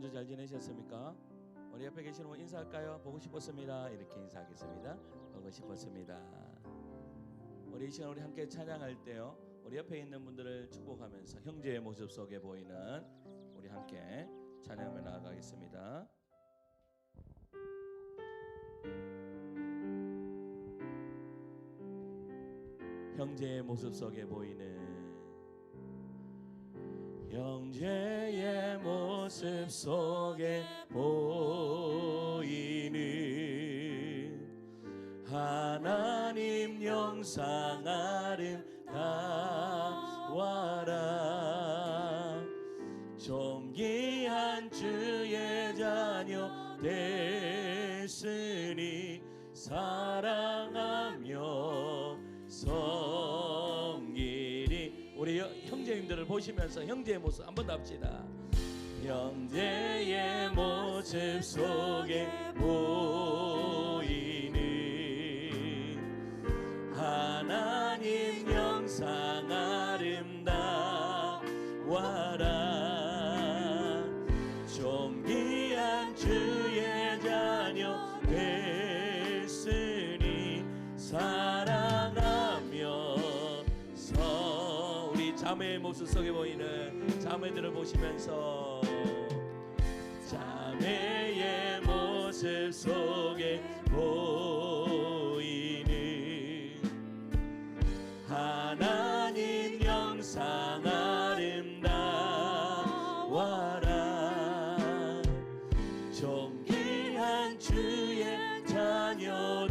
한 주 잘 지내셨습니까? 우리 옆에 계시는 분 인사할까요? 보고 싶었습니다. 이렇게 인사하겠습니다. 보고 싶었습니다. 우리 이 시간 우리 함께 찬양할 때요, 우리 옆에 있는 분들을 축복하면서 형제의 모습 속에 보이는 우리 함께 찬양하며 나아가겠습니다. 형제의 모습 속에 보이는, 형제의 모습 속에 보이는 하나님 영상 아름다워라. 존귀한 주의 자녀 됐으니 사랑하며 섬기리. 우리 형제님들을 보시면서 형제의 모습 한 번 더 합시다. 형제의 모습 속에 보이는 하나님 영상 아름다워라. 존귀한 주의 자녀 됐으니 사랑하며 우리 자매의 모습 속에 보이는 자매들을 보시면서, 자매의 모습 속에 보이는 하나님 영상 아름다워라. 존귀한 주의 자녀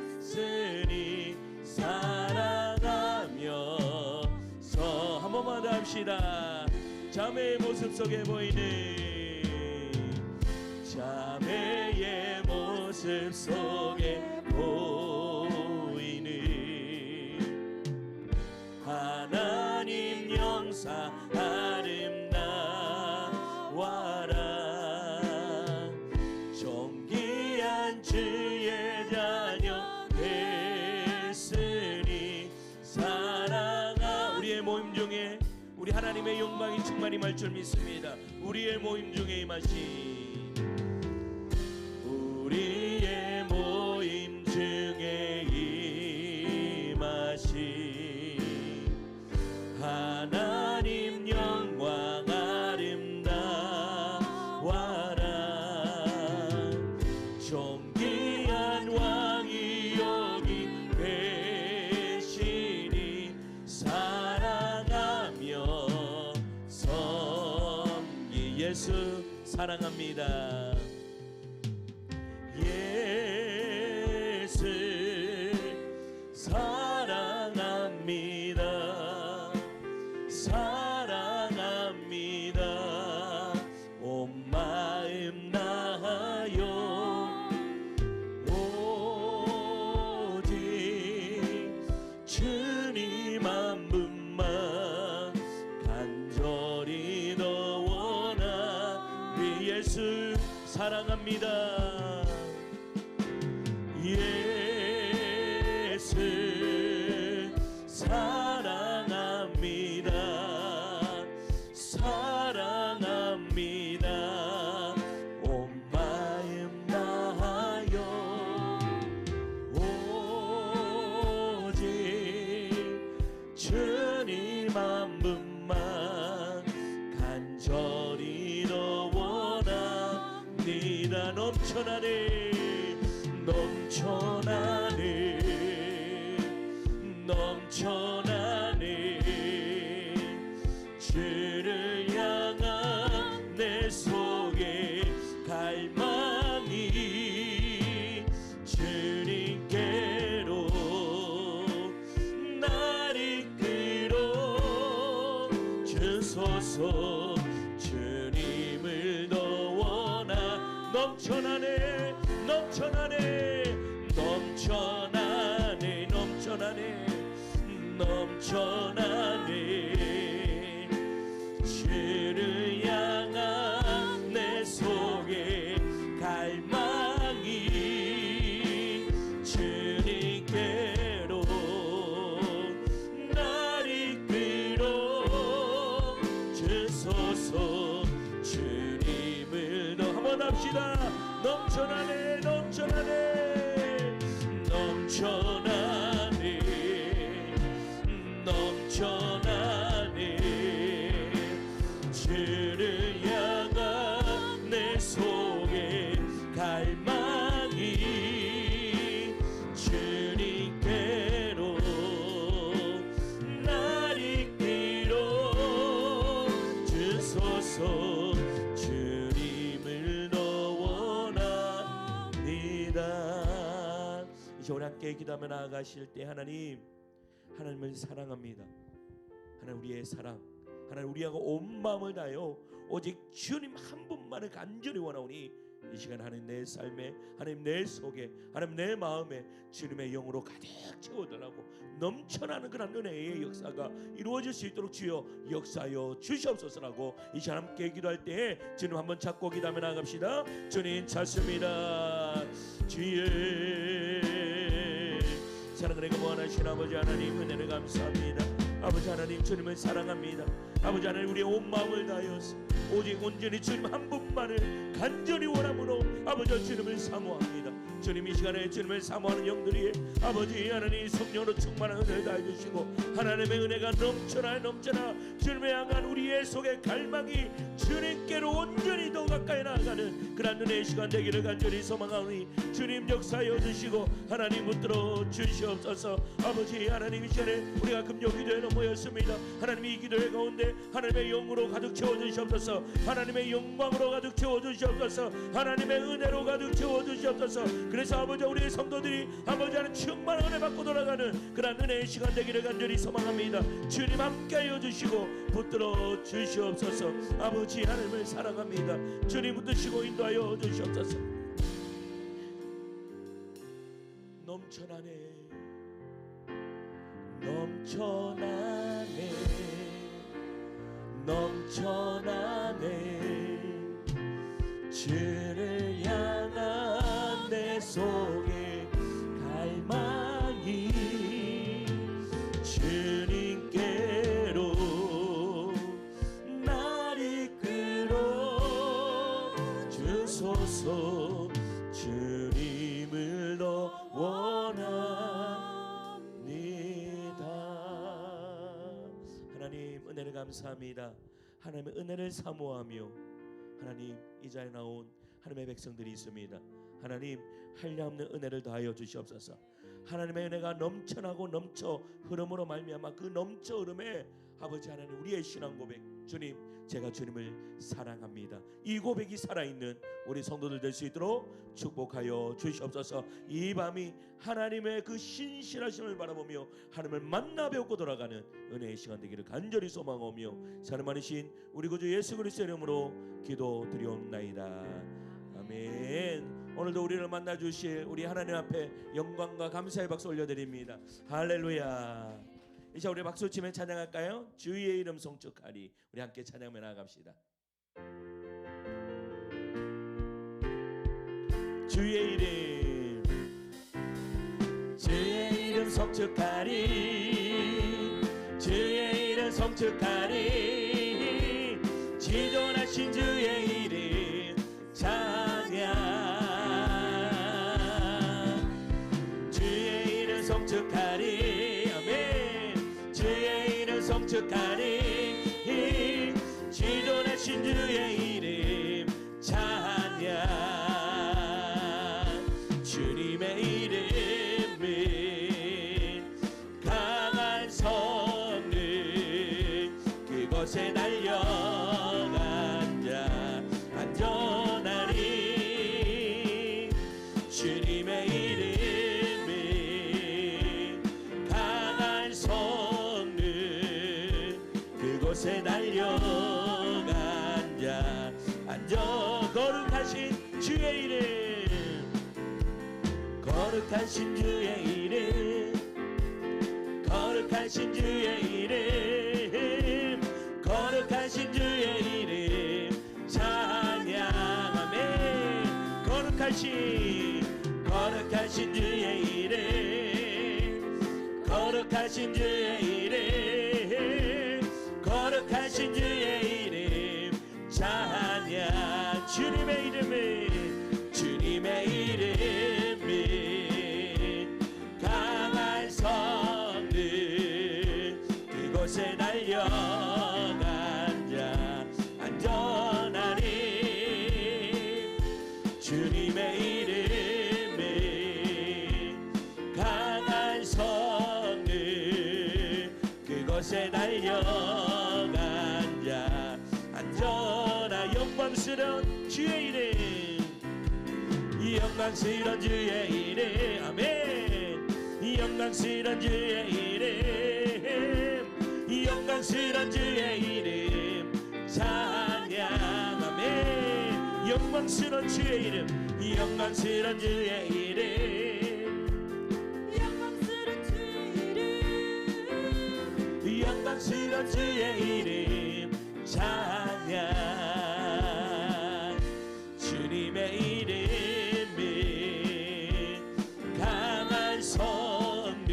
됐으니 사랑하며 한 번만 더 합시다. 자매의 모습 속에 보이는, 자매의 모습 속에 보이는 하나님 영상 아름다워라. 존귀한 주의 자녀 됐으니 사랑하. 우리의 모임 중에 우리 하나님의 영광이 충만히 임할 줄 믿습니다. 우리의 모임 중에 임하신, 우리의 모임 중에 임하신 하나님 영광 아름다워라. 존귀한 왕이 여기 계시니 사랑하며 섬기. 예수 사랑합니다. 예수 사랑합니다. 사랑합니다. 온 마음 나하여 오직 주님 한 분만 간절히 더 원하. 우리 예수 사랑합니다. 예수 사랑합니다. 사랑합니다. 온 마음 다하여 오직 주님 한 분만 간절히 더 원합니다. 넘쳐나네 넘쳐나네 넘쳐나네. 주를 향한 내 속에 갈망이 주님께로 날 이끌어 주소서. 주님을 더 원하. 넘쳐나네 넘쳐나네 넘쳐나네 넘쳐나네 넘쳐나네. 주를 향한 내 속에 갈망이 주님께로 날 이끌어 주소서. 주님 고백합시다. 넘쳐나네 넘쳐나네 넘쳐나네 넘쳐나네 주를 향한 내 속에 갈망이 주님께로 날 이끌어 주소서. 주님을 더 원합니다. 이제 우리 함께 기도하며 나아가실 때 하나님을 사랑합니다. 하나님 우리의 사랑, 하나님 우리하고 온 마음을 다하여 오직 주님 한 분만을 간절히 원하오니 이 시간 하나님 내 삶에, 하나님 내 속에, 하나님 내 마음에 주님의 영으로 가득 채워달라고 넘쳐나는 그런 은혜의 역사가 이루어질 수 있도록 주여 역사하여 주시옵소서라고 이 시간 함께 기도할 때에 주님 한번 잡고 기도하며 나갑시다. 주님 찾습니다. 주의 사랑을 거부하신 아버지 하나님 은혜를 감사합니다. 아버지 하나님 주님을 사랑합니다. 아버지 하나님 우리의 온 마음을 다하여서 오직 온전히 주님 한 분만을 간절히 원함으로 아버지 주님을 사모합니다. 주님 이 시간에 주님을 사모하는 영들이 아버지 하나님 성령으로 충만한 은혜를 다해주시고 하나님의 은혜가 넘쳐나 주님을 향한 우리의 속에 갈망이 주님께로 온전히 더 가까이 나아가는 그런 은혜의 시간 되기를 간절히 소망하오니 주님 역사하여 주시고 하나님 붙들어 주시옵소서. 아버지 하나님 이 시간에 우리가 금요 기도에 모였습니다. 하나님 이 기도의 가운데 하나님의 영으로 가득 채워주시옵소서. 하나님의 영광으로 가득 채워주시옵소서. 하나님의 은혜로 가득 채워주시옵소서. 그래서 아버지 우리의 성도들이 아버지 하나님 충만한 은혜 받고 돌아가는 그런 은혜의 시간 되기를 간절히 소망합니다. 주님 함께하여 주시고 붙들어 주시옵소서. 아버지 하나님을 사랑합니다. 주님 붙드시고 인도하여 주시옵소서. 넘쳐나네 넘쳐나네 넘쳐나네 주를 향한 내 속에 갈망이 주님께로 날 이끌어 주소서. 주님을 더 원합니다. 하나님 은혜를 감사합니다. 하나님의 은혜를 사모하며 하나님 이 자리에 나온 하나님의 백성들이 있습니다. 하나님 한량없는 은혜를 더하여 주시옵소서. 하나님의 은혜가 넘쳐나고 넘쳐 흐름으로 말미암아 그 넘쳐 흐름에 아버지 하나님 우리의 신앙 고백, 주님 제가 주님을 사랑합니다, 이 고백이 살아있는 우리 성도들 될 수 있도록 축복하여 주시옵소서. 이 밤이 하나님의 그 신실하심을 바라보며 하나님을 만나 배우고 돌아가는 은혜의 시간 되기를 간절히 소망하며 사는 많으신 우리 구주 예수 그리스도의 이름으로 기도드리옵나이다. 아멘. 오늘도 우리를 만나 주실 우리 하나님 앞에 영광과 감사의 박수 올려드립니다. 할렐루야. 이제 우리 박수 치며 찬양할까요? 주의 이름 송축하리. 우리 함께 찬양하며 나아갑시다. 주의 이름, 주의 이름 송축하리, 주의 이름 송축하리, 지존하신 주의 이름 찬양. 주의 이름 송축하리, 아멘. 주의 이름 송축하리, 지존하신 주의 이름 찬양. 주님의 이름은 강한 성능, 그곳에 달려간 자 안전하리. 주님의 이름은 강한 성능, 그곳에 달려간 자 안전. 거룩하신 주의 이름, 거룩하신 주의 이름, 거룩하신 주의 이름, 거룩하신 주의 이름 찬양하네. 거룩하신 주의 이름, 거룩하신 주의 이름, 거룩하신 주의 이름 찬양. 주님의 이름이 주님의 이름이 강한 성들 그곳에 달려간 자 안전하리 주님의 이름이 강한 성들 그곳에 달려간 자 안전하 영광스러운 주의 이름 영광스러운 주의 이름 아멘 영광스러운 주의 이름 영광스러운 주의 이름 찬양 아멘 영광스러운 주의 이름 영광스러운 주의 이름 영광스러운 주의 이름 영광스러운 주의 이름 찬양 주님의 이름이 강한 성들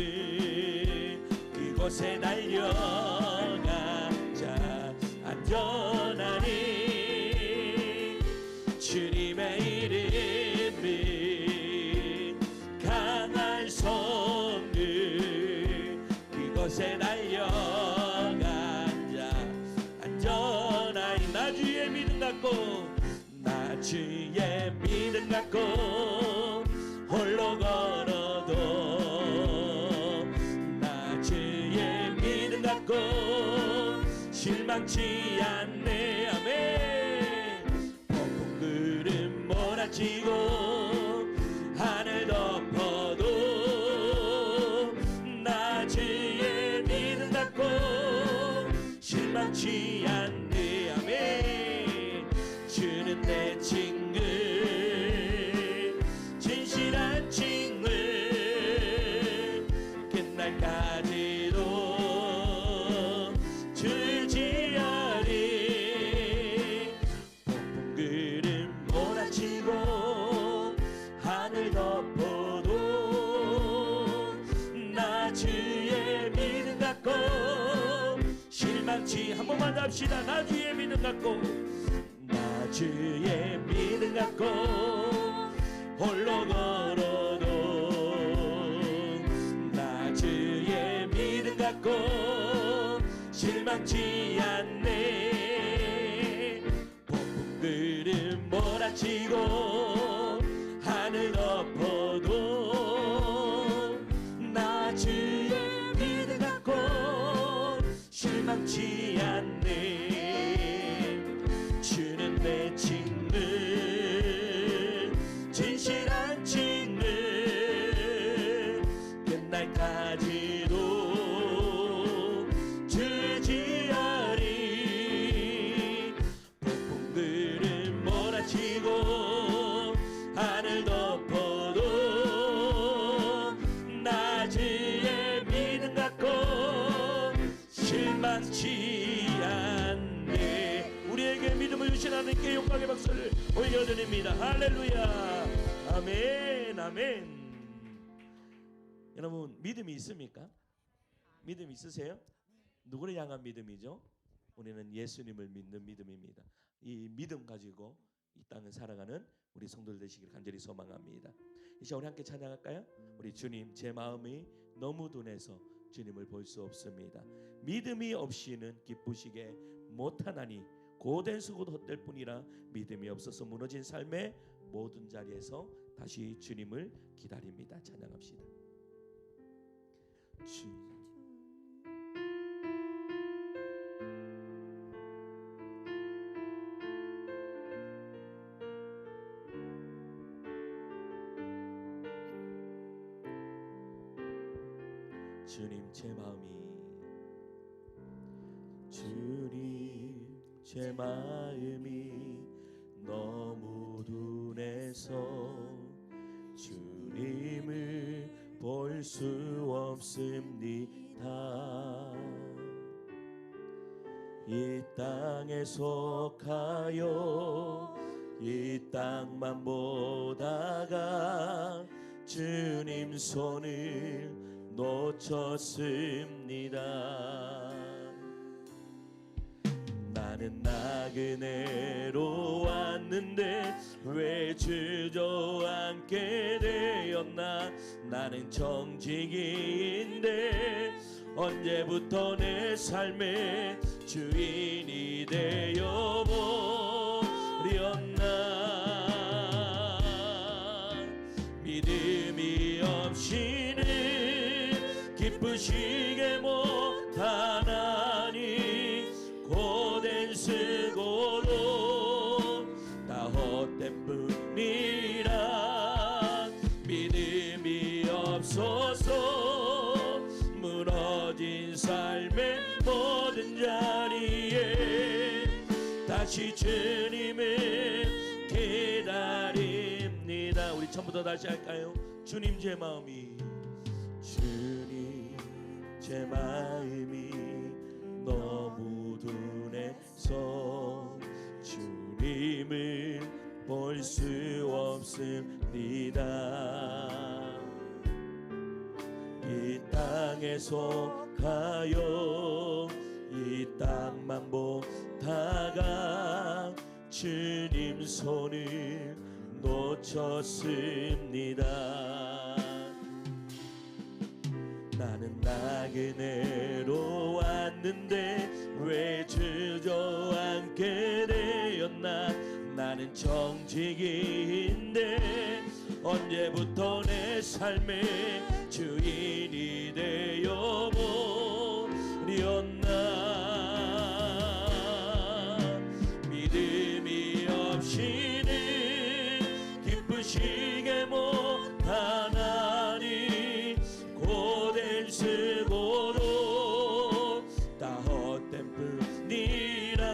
그곳에 달려간 자 안전하니 주님의 이름이 강한 성들 그곳에 달려간 자 안전하니 나 주의 믿음 갖고 나 주의 믿음 갖고 홀로 걸어도 나 주의 믿음 갖고 실망치 않네 아멘 폭풍 구름 몰아치고 하늘 덮어도 나 주의 믿음 갖고 실망치 않네 아멘 주는 내 친구 진실한 친구 끝날까지도 주지하리 폭풍 구름 몰아치고 하늘 덮어도 나 주의 믿음 갖고 실망치 한 번만 더 합시다 나 주의 믿음 갖고 나 주의 믿음 갖고 홀로 걸어도 나 주의 믿음 갖고 실망치 않네 폭풍 구름 몰아치고 하늘 덮어도 나 주의 믿음 갖고 실망치 않네 주는 내 친구 진실한 친구 끝날까지도 주지하리 폭풍 구름 몰아치고 하늘 덮어도 나 주의 믿음 갖고 실망치 않네 우리에게 믿음을 주신 하나님께 영광의 박수를 올려드립니다. 할렐루야 아멘 아멘. 여러분 믿음이 있습니까? 믿음 있으세요? 누구를 향한 믿음이죠? 우리는 예수님을 믿는 믿음입니다. 이 믿음 가지고 이 땅을 살아가는 우리 성도들 되시기를 간절히 소망합니다. 이제 우리 함께 찬양할까요? 우리 주님 제 마음이 너무 둔해서 주님을 볼 수 없습니다. 믿음이 없이는 기쁘시게 못하나니 고된 수고도 헛될 뿐이라 믿음이 없어서 무너진 삶의 모든 자리에서 다시 주님을 기다립니다. 찬양합시다. 주님 제 마음이 주님 제 마음이 너무 둔해서 주님을 볼 수 없습니다. 이 땅에 속하여 이 땅만 보다가 주님 손을 놓쳤습니다. 나는 나그네로 왔는데 왔는데 왜 주저앉게 되었나. 나는 정직이인데 언제부터 내 삶의 주인이 되어버렸나. 믿음이 없이는 기쁘시게 못하나니 고된 수고로 다 헛된 뿐이라. 믿음이 없어서 무너진 삶의 모든 자리에 다시 주님을 기다립니다. 우리 처음부터 다시 할까요? 주님 제 마음이, 주님 제 마음이 너무 둔해서 주님을 볼 수 없습니다. 이 땅에 속하여 이 땅만 보다가 주님 손을 놓쳤습니다. 나는 나그네로 왔는데 왜 주저앉게 되었나. 나는 정직인데 언제부터 내 삶의 주인이 되어버렸나. 믿음이 없이는 기쁘시게 못하나니 고된 수고로 다 헛된 뿐이라.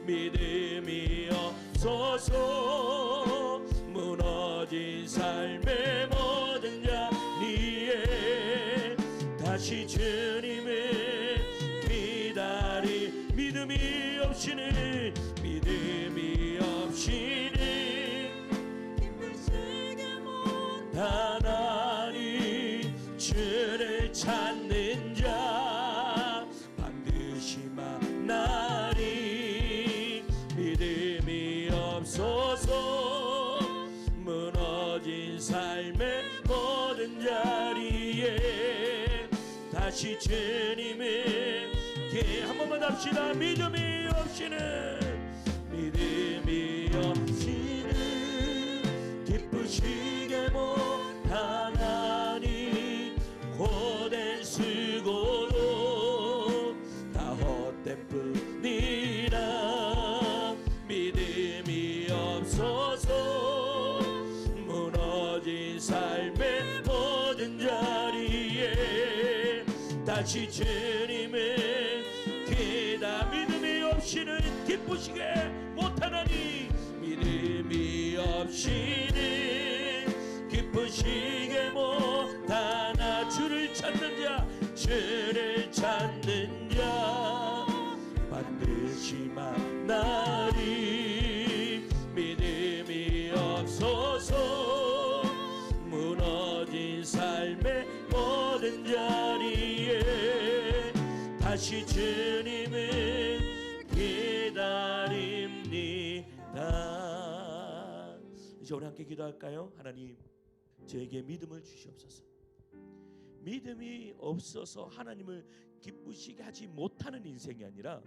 믿음이 없어서 무너진 삶의 모든 자리에 다시 주님을 기다리. 믿음이 없이는 기쁘시게 하나님 주를 찾는 자 반드시 만나리. 믿음이 없어서 무너진 삶의 모든 자리에 다시 주님을 한 번만 합시다. 믿음이 없이는 기쁘시게 못하나니 고된 수고로 다 헛된 뿐이라. 믿음이 없어서 무너진 삶의 모든 자리에 다시 주님을 기다. 믿음이 없이는 기쁘시게 못하나니. 믿음이 없이는 기쁘시게 못하나. 주를 찾는 자, 주를 찾는 자 반드시 만나리. 믿음이 없어서 무너진 삶의 모든 자리에 다시 주님을 기다립니다. 이제 우리 함께 기도할까요? 하나님, 저에게 믿음을 주시옵소서. 믿음이 없어서 하나님을 기쁘시게 하지 못하는 인생이 아니라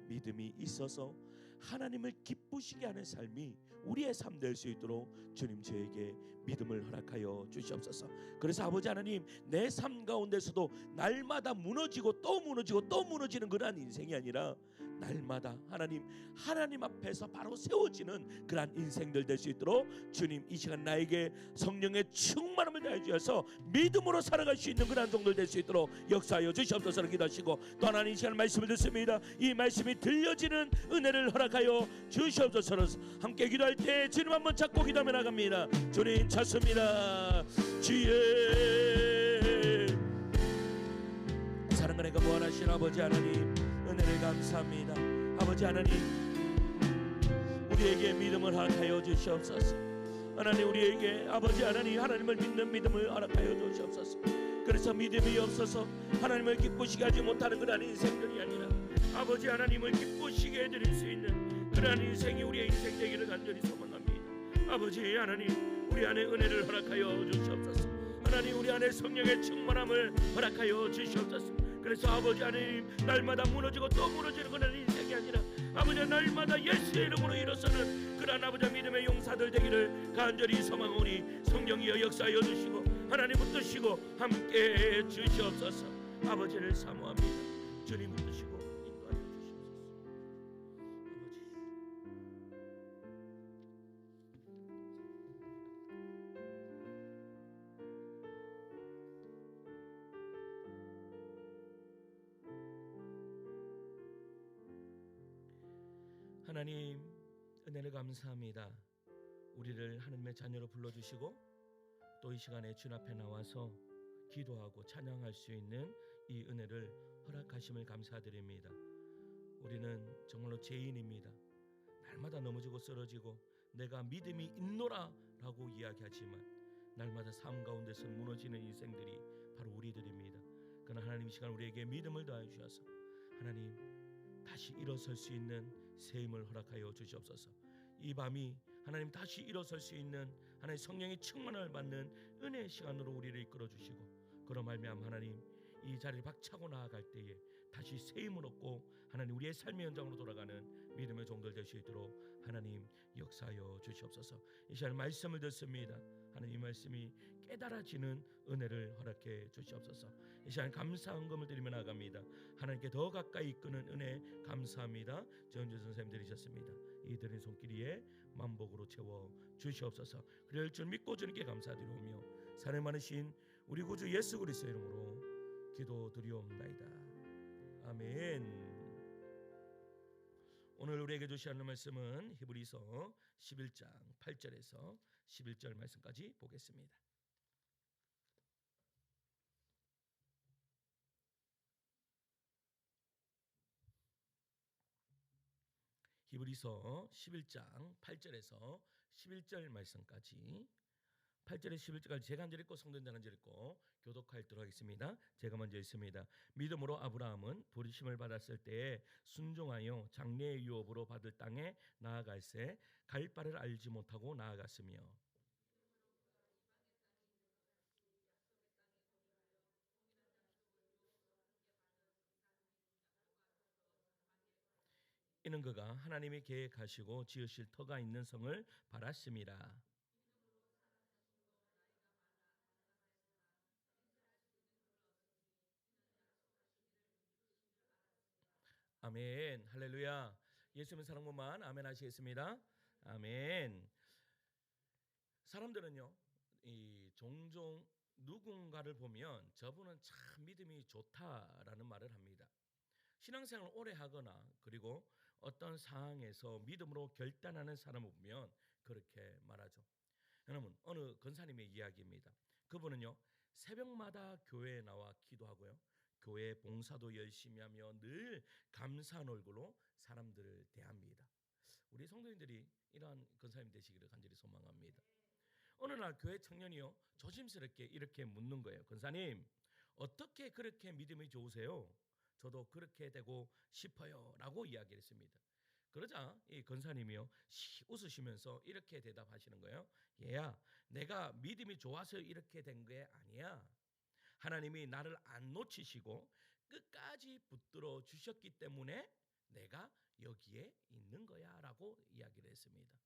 믿음이 있어서 하나님을 기쁘시게 하는 삶이 우리의 삶 될 수 있도록 주님 저에게 믿음을 허락하여 주시옵소서. 그래서 아버지 하나님, 내 삶 가운데서도 날마다 무너지고 또 무너지고 또 무너지는 그러한 인생이 아니라 날마다 하나님 앞에서 바로 세워지는 그러한 인생들 될 수 있도록 주님 이 시간 나에게 성령의 충만함을 다해 주셔서 믿음으로 살아갈 수 있는 그러한 종들 될 수 있도록 역사하여 주시옵소서. 기도하시고 또 하나님 이 시간 말씀을 듣습니다. 이 말씀이 들려지는 은혜를 허락하여 주시옵소서. 함께 기도할 때 주님 한번 잡고 기도하며 나갑니다. 주님 찾습니다. 주의 사랑과 내가 무한하신 아버지 하나님, 은혜를 감사합니다. 아버지 하나님, 우리에게 믿음을 허락하여 주시옵소서. 하나님, 우리에게 아버지 하나님, 하나님을 믿는 믿음을 허락하여 주시옵소서. 그래서 믿음이 없어서 하나님을 기쁘시게 하지 못하는 그러한 인생들이 아니라 아버지 하나님을 기쁘시게 해드릴 수 있는 그러한 인생이 우리의 인생 되게 간절히 소망합니다. 아버지 하나님, 우리 안에 은혜를 허락하여 주시옵소서. 하나님, 우리 안에 성령의 충만함을 허락하여 주시옵소서. 그래서 아버지 하나님, 날마다 무너지고 또 무너지는 그런 인생이 아니라 아버지 날마다 예수의 이름으로 일어서는 그러한 아버지 믿음의 용사들 되기를 간절히 소망하오니 성령이여 역사하여 주시고 하나님 붙드시고 함께 주시옵소서. 아버지를 사모합니다. 주님 붙드시고 인도하여 주시옵소서. 아버지, 하나님 은혜를 감사합니다. 우리를 하나님의 자녀로 불러주시고 또 이 시간에 주님 앞에 나와서 기도하고 찬양할 수 있는 이 은혜를 허락하심을 감사드립니다. 우리는 정말로 죄인입니다. 날마다 넘어지고 쓰러지고 내가 믿음이 있노라 라고 이야기하지만 날마다 삶 가운데서 무너지는 인생들이 바로 우리들입니다. 그러나 하나님 이 시간 우리에게 믿음을 더하여 주셔서 하나님 다시 일어설 수 있는 새 힘을 허락하여 주시옵소서. 이 밤이 하나님 다시 일어설 수 있는 하나님 성령의 충만을 받는 은혜의 시간으로 우리를 이끌어 주시고 그런 말미암아 하나님 이 자리를 박차고 나아갈 때에 다시 새 힘을 얻고 하나님 우리의 삶의 현장으로 돌아가는 믿음의 종들 될 수 있도록 하나님 역사하여 주시옵소서. 이 시간 말씀을 듣습니다. 하나님 이 말씀이 깨달아지는 은혜를 허락해 주시옵소서. 이 시간 감사한 금을 드리며 나갑니다. 하나님께 더 가까이 이끄는 은혜 감사합니다. 전주 선생님 드리셨습니다. 이들의 손길이에 만복으로 채워 주시옵소서. 그럴 줄 믿고 주님께 감사드리오며 사랑 많으신 우리 구주 예수 그리스도의 이름으로 기도드리옵나이다. 아멘. 오늘 우리에게 주시는 말씀은 히브리서 11장 8절에서 11절 말씀까지 보겠습니다. 히브리서 11장 8절에서 11절 말씀까지 8절에 11절까지 제가 한 절 읽고 성도님들 한 절 읽고 교독하도록 하겠습니다. 제가 먼저 읽습니다. 믿음으로 아브라함은 부르심을 받았을 때에 순종하여 장래의 유업으로 받을 땅에 나아갈새 갈 바를 알지 못하고 나아갔으며 이는 그가 하나님이 계획하시고 지으실 터가 있는 성을 바랐음이라. 아멘. 할렐루야. 예수님 사랑만 아멘 하시겠습니다. 아멘. 사람들은요, 종종 누군가를 보면 저분은 참 믿음이 좋다라는 말을 합니다. 신앙생활을 오래 하거나 그리고 어떤 상황에서 믿음으로 결단하는 사람을 보면 그렇게 말하죠. 여러분, 어느 권사님의 이야기입니다. 그분은요, 새벽마다 교회에 나와 기도하고요, 교회 봉사도 열심히 하며 늘 감사한 얼굴로 사람들을 대합니다. 우리 성도님들이 이러한 권사님 되시기를 간절히 소망합니다. 어느 날 교회 청년이요 조심스럽게 이렇게 묻는 거예요. 권사님, 어떻게 그렇게 믿음이 좋으세요? 저도 그렇게 되고 싶어요 라고 이야기를 했습니다. 그러자 이 권사님이요 웃으시면서 이렇게 대답하시는 거예요. 얘야, 내가 믿음이 좋아서 이렇게 된 게 아니야. 하나님이 나를 안 놓치시고 끝까지 붙들어 주셨기 때문에 내가 여기에 있는 거야 라고 이야기를 했습니다.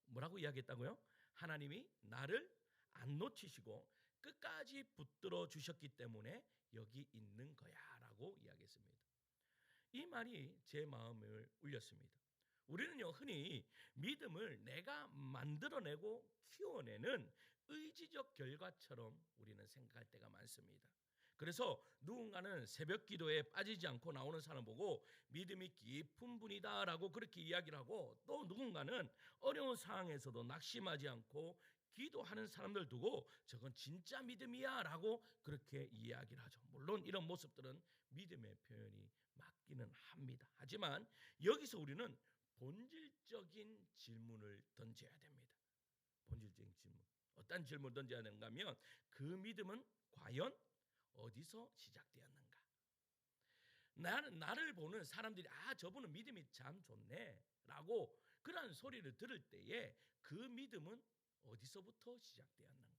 뭐라고 이야기했다고요? 하나님이 나를 안 놓치시고 끝까지 붙들어 주셨기 때문에 여기 있는 거야 라고 이야기했습니다. 이 말이 제 마음을 울렸습니다. 우리는요 흔히 믿음을 내가 만들어내고 키워내는 의지적 결과처럼 우리는 생각할 때가 많습니다. 그래서 누군가는 새벽 기도에 빠지지 않고 나오는 사람 보고 믿음이 깊은 분이다 라고 그렇게 이야기를 하고, 또 누군가는 어려운 상황에서도 낙심하지 않고 기도하는 사람들 두고 저건 진짜 믿음이야 라고 그렇게 이야기를 하죠. 물론 이런 모습들은 믿음의 표현이 맞기는 합니다. 하지만 여기서 우리는 본질적인 질문을 던져야 됩니다. 본질적인 질문. 어떤 질문을 던져야 되는가 하면 그 믿음은 과연 어디서 시작되었는가? 나를 보는 사람들이 저분은 믿음이 참 좋네 라고 그러한 소리를 들을 때에 그 믿음은 어디서부터 시작되었는가?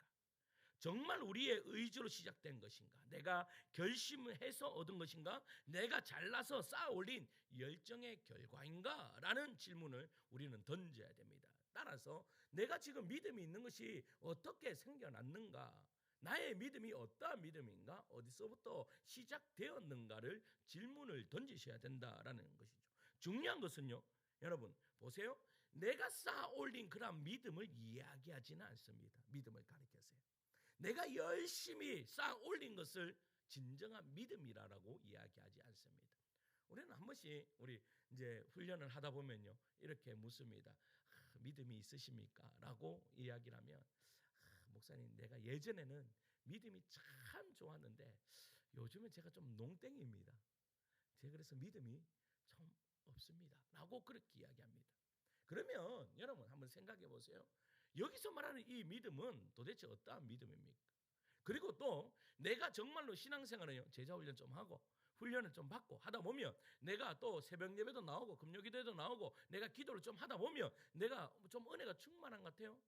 정말 우리의 의지로 시작된 것인가? 내가 결심해서 얻은 것인가? 내가 잘나서 쌓아 올린 열정의 결과인가? 라는 질문을 우리는 던져야 됩니다. 따라서 내가 지금 믿음이 있는 것이 어떻게 생겨났는가? 나의 믿음이 어떠한 믿음인가? 어디서부터 시작되었는가를 질문을 던지셔야 된다라는 것이죠. 중요한 것은요, 여러분 보세요. 내가 쌓아 올린 그런 믿음을 이야기하지는 않습니다. 믿음을 가리켜서요. 내가 열심히 쌓아 올린 것을 진정한 믿음이라고 이야기하지 않습니다. 우리는 한 번씩 우리 이제 훈련을 하다 보면요, 이렇게 묻습니다. 믿음이 있으십니까? 라고 이야기를 하면, 목사님, 내가 예전에는 믿음이 참 좋았는데 요즘은 제가 좀 농땡입니다. 제가 그래서 믿음이 참 없습니다. 라고 그렇게 이야기합니다. 그러면 여러분 한번 생각해 보세요. 여기서 말하는 이 믿음은 도대체 어떠한 믿음입니까? 그리고 또 내가 정말로 신앙생활을 제자 훈련 좀 하고 훈련을 좀 받고 하다 보면 내가 또 새벽 예배도 나오고 금요 기도에도 나오고 내가 기도를 좀 하다 보면 내가 좀 은혜가 충만한 것 같아요.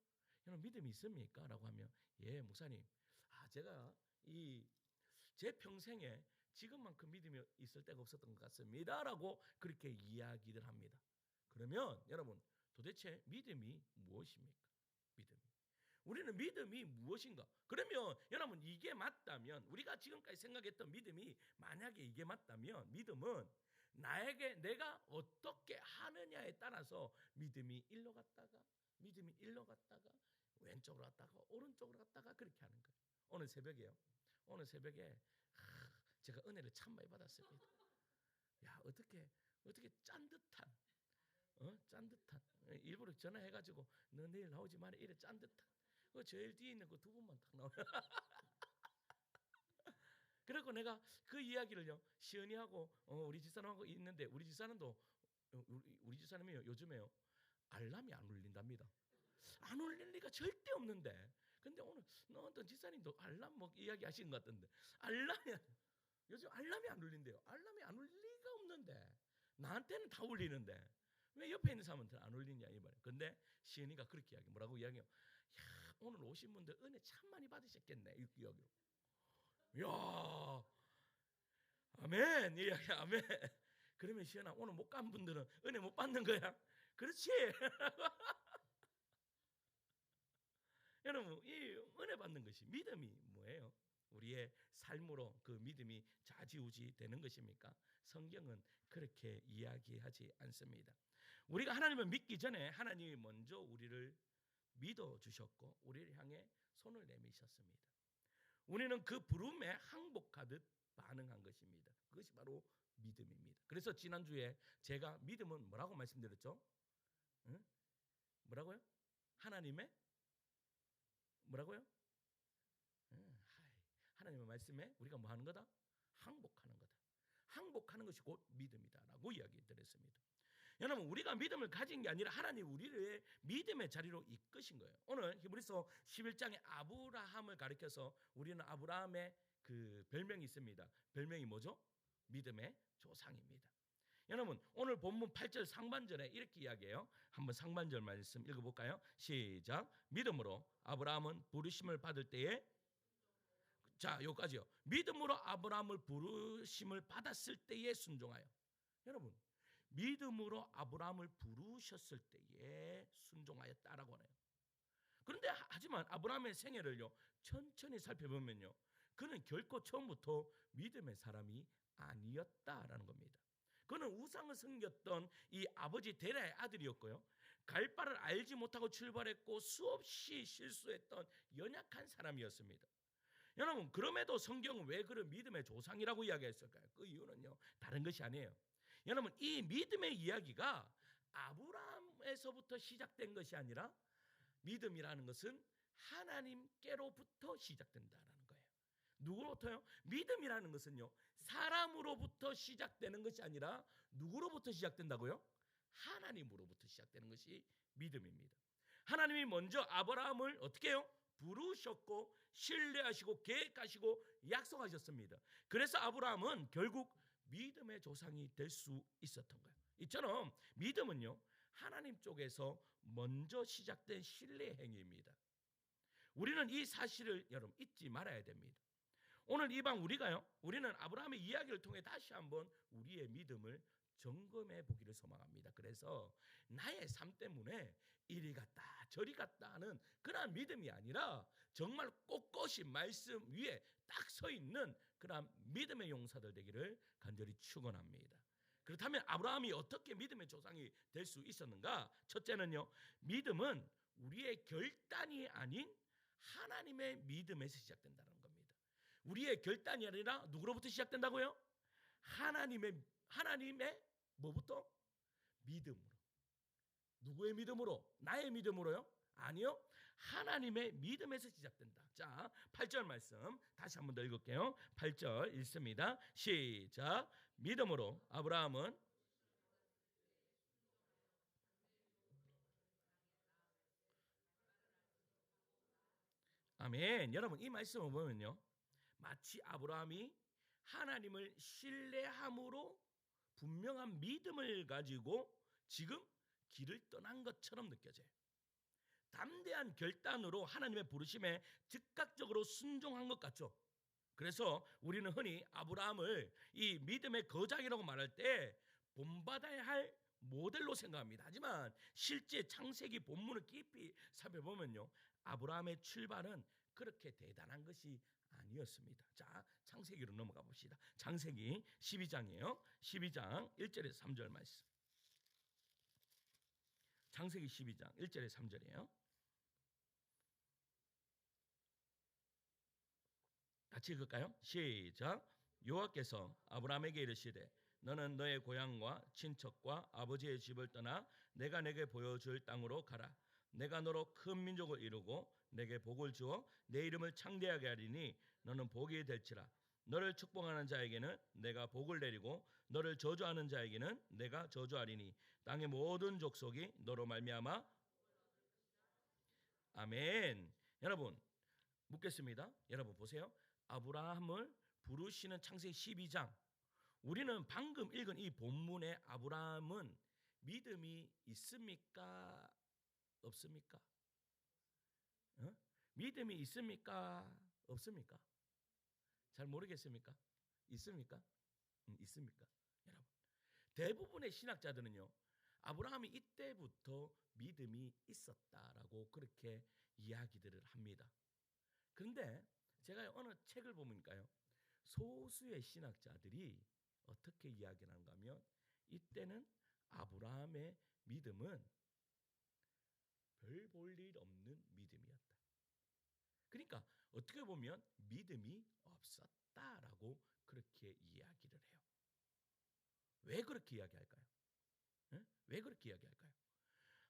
여러분 믿음이 있습니까? 라고 하면, 예 목사님, 제가 제 평생에 지금만큼 믿음이 있을 때가 없었던 것 같습니다 라고 그렇게 이야기를 합니다. 그러면 여러분 도대체 믿음이 무엇입니까? 우리는 믿음이 무엇인가? 그러면 여러분 이게 맞다면, 우리가 지금까지 생각했던 믿음이 만약에 이게 맞다면, 믿음은 나에게 내가 어떻게 하느냐에 따라서 믿음이 일로 갔다가 왼쪽으로 갔다가 오른쪽으로 갔다가 그렇게 하는 거예요. 오늘 새벽에 제가 은혜를 참 많이 받았습니다. 야, 어떻게 짠듯한 일부러 전화해가지고 너 내일 나오지 마라 이래 짠듯한 제일 뒤에 있는 그 두 분만 딱 나와요. 그리고 내가 그 이야기를요 시은이하고 우리 집사람하고 있는데, 우리 집사람도 우리 집사람이요 요즘에요 알람이 안 울린답니다. 안 울릴 리가 절대 없는데, 근데 오늘 어떤 집사님도 알람 뭐 이야기 하신 것 같던데, 요즘 알람이 안 울린대요. 알람이 안 울릴 리가 없는데 나한테는 다 울리는데 왜 옆에 있는 사람한테는 안 울리냐 이 말이에요. 근데 시은이가 그렇게 뭐라고 이야기해요. 야, 오늘 오신 분들 은혜 참 많이 받으셨겠네 이렇게 이야기로. 야, 아멘 이야기 아멘. 그러면 시은아, 오늘 못 간 분들은 은혜 못 받는 거야? 그렇지. 여러분 이 은혜 받는 것이 믿음이 뭐예요? 우리의 삶으로 그 믿음이 좌지우지 되는 것입니까? 성경은 그렇게 이야기하지 않습니다. 우리가 하나님을 믿기 전에 하나님이 먼저 우리를 믿어주셨고 우리를 향해 손을 내미셨습니다. 우리는 그 부름에 항복하듯 반응한 것입니다. 그것이 바로 믿음입니다. 그래서 지난주에 제가 믿음은 뭐라고 말씀드렸죠? 응? 뭐라고요? 하나님의 뭐라고요? 하나님의 말씀에 우리가 뭐 하는 거다? 항복하는 거다. 항복하는 것이 곧 믿음이다라고 이야기 드렸습니다. 여러분 우리가 믿음을 가진 게 아니라 하나님 우리를 믿음의 자리로 이끄신 거예요. 오늘 히브리서 11장에 아브라함을 가리켜서 우리는 아브라함의 그 별명이 있습니다. 별명이 뭐죠? 믿음의 조상입니다. 여러분 오늘 본문 8절 상반절에 이렇게 이야기해요. 한번 상반절 말씀 읽어볼까요? 시작. 믿음으로 아브라함은 부르심을 받을 때에, 자 여기까지요. 믿음으로 아브라함을 부르심을 받았을 때에 순종하여. 여러분 믿음으로 아브라함을 부르셨을 때에 순종하였다라고 하네요. 그런데 하지만 아브라함의 생애를요 천천히 살펴보면요, 그는 결코 처음부터 믿음의 사람이 아니었다라는 겁니다. 그는 우상을 섬겼던 이 아버지 데라의 아들이었고요, 갈 바를 알지 못하고 출발했고 수없이 실수했던 연약한 사람이었습니다. 여러분 그럼에도 성경은 왜 그를 믿음의 조상이라고 이야기했을까요? 그 이유는요 다른 것이 아니에요. 여러분 이 믿음의 이야기가 아브라함에서부터 시작된 것이 아니라 믿음이라는 것은 하나님께로부터 시작된다라는 거예요. 누구로부터요? 믿음이라는 것은요 사람으로부터 시작되는 것이 아니라 누구로부터 시작된다고요? 하나님으로부터 시작되는 것이 믿음입니다. 하나님이 먼저 아브라함을 어떻게 해요? 부르셨고 신뢰하시고 계획하시고 약속하셨습니다. 그래서 아브라함은 결국 믿음의 조상이 될 수 있었던 거예요. 이처럼 믿음은요 하나님 쪽에서 먼저 시작된 신뢰 행위입니다. 우리는 이 사실을 여러분 잊지 말아야 됩니다. 오늘 이방 우리는 아브라함의 이야기를 통해 다시 한번 우리의 믿음을 점검해 보기를 소망합니다. 그래서 나의 삶 때문에 이리 갔다 저리 갔다 하는 그러한 믿음이 아니라 정말 꼿꼿이 말씀 위에 딱 서 있는 그러한 믿음의 용사들 되기를 간절히 축원합니다. 그렇다면 아브라함이 어떻게 믿음의 조상이 될 수 있었는가? 첫째는요, 믿음은 우리의 결단이 아닌 하나님의 믿음에서 시작된다는 겁니다. 우리의 결단이 아니라 누구로부터 시작된다고요? 하나님의 뭐부터? 믿음으로. 누구의 믿음으로? 나의 믿음으로요? 아니요. 하나님의 믿음에서 시작된다. 자, 8절 말씀 다시 한번 더 읽을게요. 8절 읽습니다. 시작. 믿음으로 아브라함은 아멘. 여러분 이 말씀을 보면요, 마치 아브라함이 하나님을 신뢰함으로 분명한 믿음을 가지고 지금 길을 떠난 것처럼 느껴져요. 담대한 결단으로 하나님의 부르심에 즉각적으로 순종한 것 같죠. 그래서 우리는 흔히 아브라함을 이 믿음의 거장이라고 말할 때 본받아야 할 모델로 생각합니다. 하지만 실제 창세기 본문을 깊이 살펴보면요, 아브라함의 출발은 그렇게 대단한 것이 아니었습니다. 자, 창세기로 넘어가 봅시다. 창세기 12장이에요. 12장 1절에서 3절 말씀. 창세기 12장 1절에서 3절이에요. 같이 읽을까요? 시작. 여호와께서 아브라함에게 이르시되 너는 너의 고향과 친척과 아버지의 집을 떠나 내가 내게 보여줄 땅으로 가라. 내가 너로 큰 민족을 이루고 내게 복을 주어 내 이름을 창대하게 하리니 너는 복이 될지라. 너를 축복하는 자에게는 내가 복을 내리고 너를 저주하는 자에게는 내가 저주하리니 땅의 모든 족속이 너로 말미암아 아멘. 여러분 묻겠습니다. 여러분 보세요. 아브라함을 부르시는 창세기 12장, 우리는 방금 읽은 이 본문의 아브라함은 믿음이 있습니까? 없습니까? 믿음이 있습니까? 없습니까? 잘 모르겠습니까? 있습니까? 있습니까? 여러분, 대부분의 신학자들은요, 아브라함이 이때부터 믿음이 있었다라고 그렇게 이야기들을 합니다. 그런데 제가 어느 책을 보니까요, 소수의 신학자들이 어떻게 이야기를 하는가 하면 이때는 아브라함의 믿음은 별 볼 일 없는 믿음이었다. 그러니까 어떻게 보면 믿음이 없었다라고 그렇게 이야기를 해요. 왜 그렇게 이야기할까요? 왜 그렇게 이야기할까요?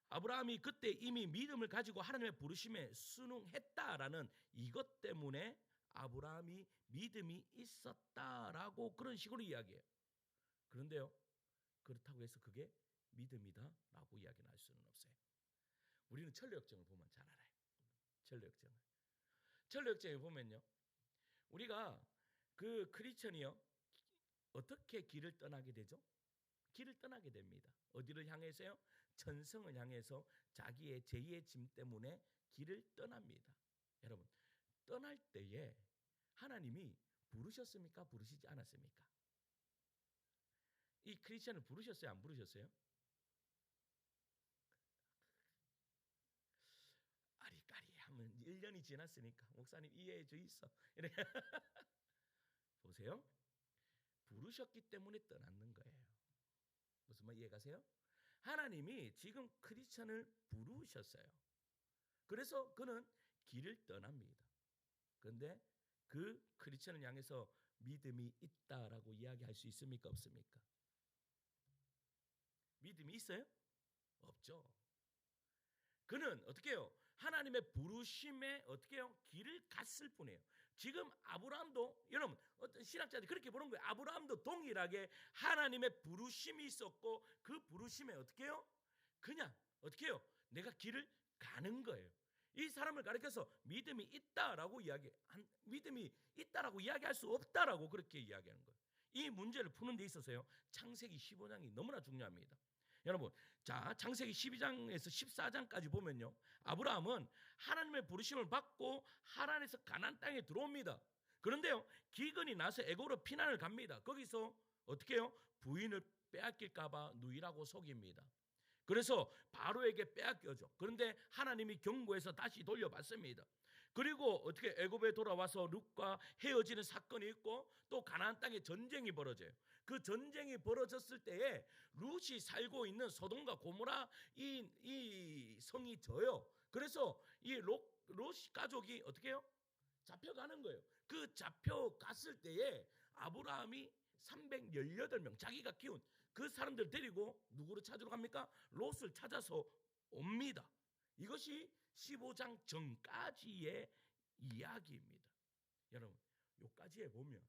아브라함이 그때 이미 믿음을 가지고 하나님의 부르심에 순응했다라는 이것 때문에 아브라함이 믿음이 있었다라고 그런 식으로 이야기해요. 그런데요, 그렇다고 해서 그게 믿음이다라고 이야기는 할 수는 없어요. 우리는 천리역정을 보면 잘 알아요. 천리역정을 보면요, 우리가 그 크리스천이요 어떻게 길을 떠나게 되죠? 길을 떠나게 됩니다. 어디를 향해서요? 천성을 향해서 자기의 제2의 짐 때문에 길을 떠납니다. 여러분, 떠날 때에 하나님이 부르셨습니까? 부르시지 않았습니까? 이 크리스천을 부르셨어요? 안 부르셨어요? 아리까리 하면 1년이 지났으니까 목사님 이해해 주있어. 이렇게 보세요. 부르셨기 때문에 떠났는 거예요. 무슨 말 이해가세요? 하나님이 지금 크리스천을 부르셨어요. 그래서 그는 길을 떠납니다. 그런데 그 크리스천을 향해서 믿음이 있다라고 이야기할 수 있습니까? 없습니까? 믿음이 있어요? 없죠. 그는 어떻게 해요? 하나님의 부르심에 어떻게 해요? 길을 갔을 뿐이에요. 지금 아브라함도, 여러분 어떤 신학자들이 그렇게 보는 거예요. 아브라함도 동일하게 하나님의 부르심이 있었고 그 부르심에 어떻게 해요? 그냥 어떻게 해요? 내가 길을 가는 거예요. 이 사람을 가리켜서 믿음이 있다라고 이야기할 수 없다라고 그렇게 이야기하는 거예요. 이 문제를 푸는 데 있어서요, 창세기 15장이 너무나 중요합니다. 여러분, 자, 창세기 12장에서 14장까지 보면요, 아브라함은 하나님의 부르심을 받고 하란에서 가나안 땅에 들어옵니다. 그런데요, 기근이 나서 애굽으로 피난을 갑니다. 거기서 어떻게 해요? 부인을 빼앗길까봐 누이라고 속입니다. 그래서 바로에게 빼앗겨죠. 그런데 하나님이 경고해서 다시 돌려받습니다. 그리고 어떻게 애굽에 돌아와서 룻과 헤어지는 사건이 있고 또 가나안 땅에 전쟁이 벌어져요. 그 전쟁이 벌어졌을 때에 룻이 살고 있는 소돔과 고모라 이 성이 져요. 그래서 이 롯 가족이 어떻게 해요? 잡혀가는 거예요. 그 잡혀갔을 때에 아브라함이 318명 자기가 키운 그 사람들 데리고 누구를 찾으러 갑니까? 롯을 찾아서 옵니다. 이것이 15장 전까지의 이야기입니다. 여러분, 요까지에 보면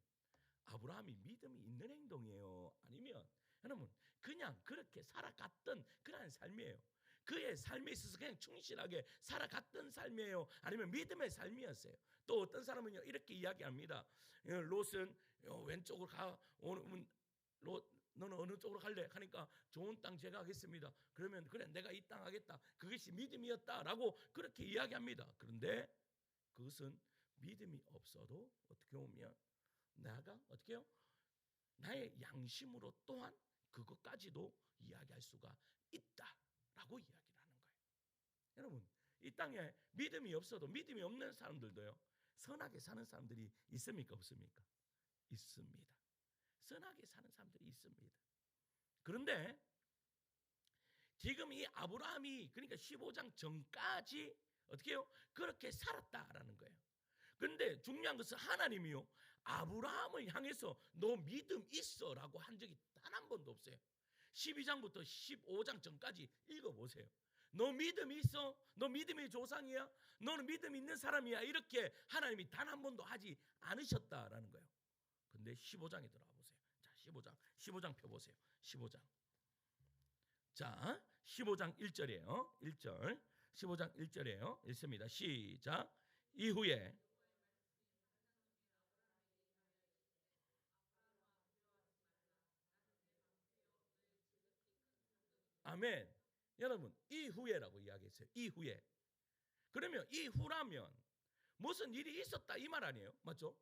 아브라함이 믿음이 있는 행동이에요? 아니면 여러분 그냥 그렇게 살아갔던 그런 삶이에요? 그의 삶에 있어서 그냥 충실하게 살아갔던 삶이에요? 아니면 믿음의 삶이었어요? 또 어떤 사람은요 이렇게 이야기합니다. 롯은 왼쪽으로 가. 롯 너는 어느 쪽으로 갈래? 하니까 좋은 땅 제가 하겠습니다. 그러면 그래 내가 이 땅 하겠다. 그것이 믿음이었다라고 그렇게 이야기합니다. 그런데 그것은 믿음이 없어도 어떻게 보면 나가 어떻게 해요? 나의 양심으로 또한 그것까지도 이야기할 수가 있다라고 이야기를 하는 거예요. 여러분, 이 땅에 믿음이 없어도 믿음이 없는 사람들도요 선하게 사는 사람들이 있습니까? 없습니까? 있습니다. 선하게 사는 사람들이 있습니다. 그런데 지금 이 아브라함이 그러니까 15장 전까지 어떻게 해요? 그렇게 살았다라는 거예요. 그런데 중요한 것은 하나님이요 아브라함을 향해서 너 믿음 있어라고 한 적이 단 한 번도 없어요. 12장부터 15장 전까지 읽어보세요. 너 믿음이 있어? 너 믿음의 조상이야? 너는 믿음 있는 사람이야? 이렇게 하나님이 단 한 번도 하지 않으셨다라는 거예요. 근데 15장에 들어가 보세요. 자, 15장 펴보세요. 15장. 자, 15장 1절이에요. 1절. 15장 1절이에요. 읽습니다. 시작. 이후에 아멘. 여러분, 이후에라고 이야기했어요. 이후에. 그러면 이후라면 무슨 일이 있었다 이 말 아니에요? 맞죠?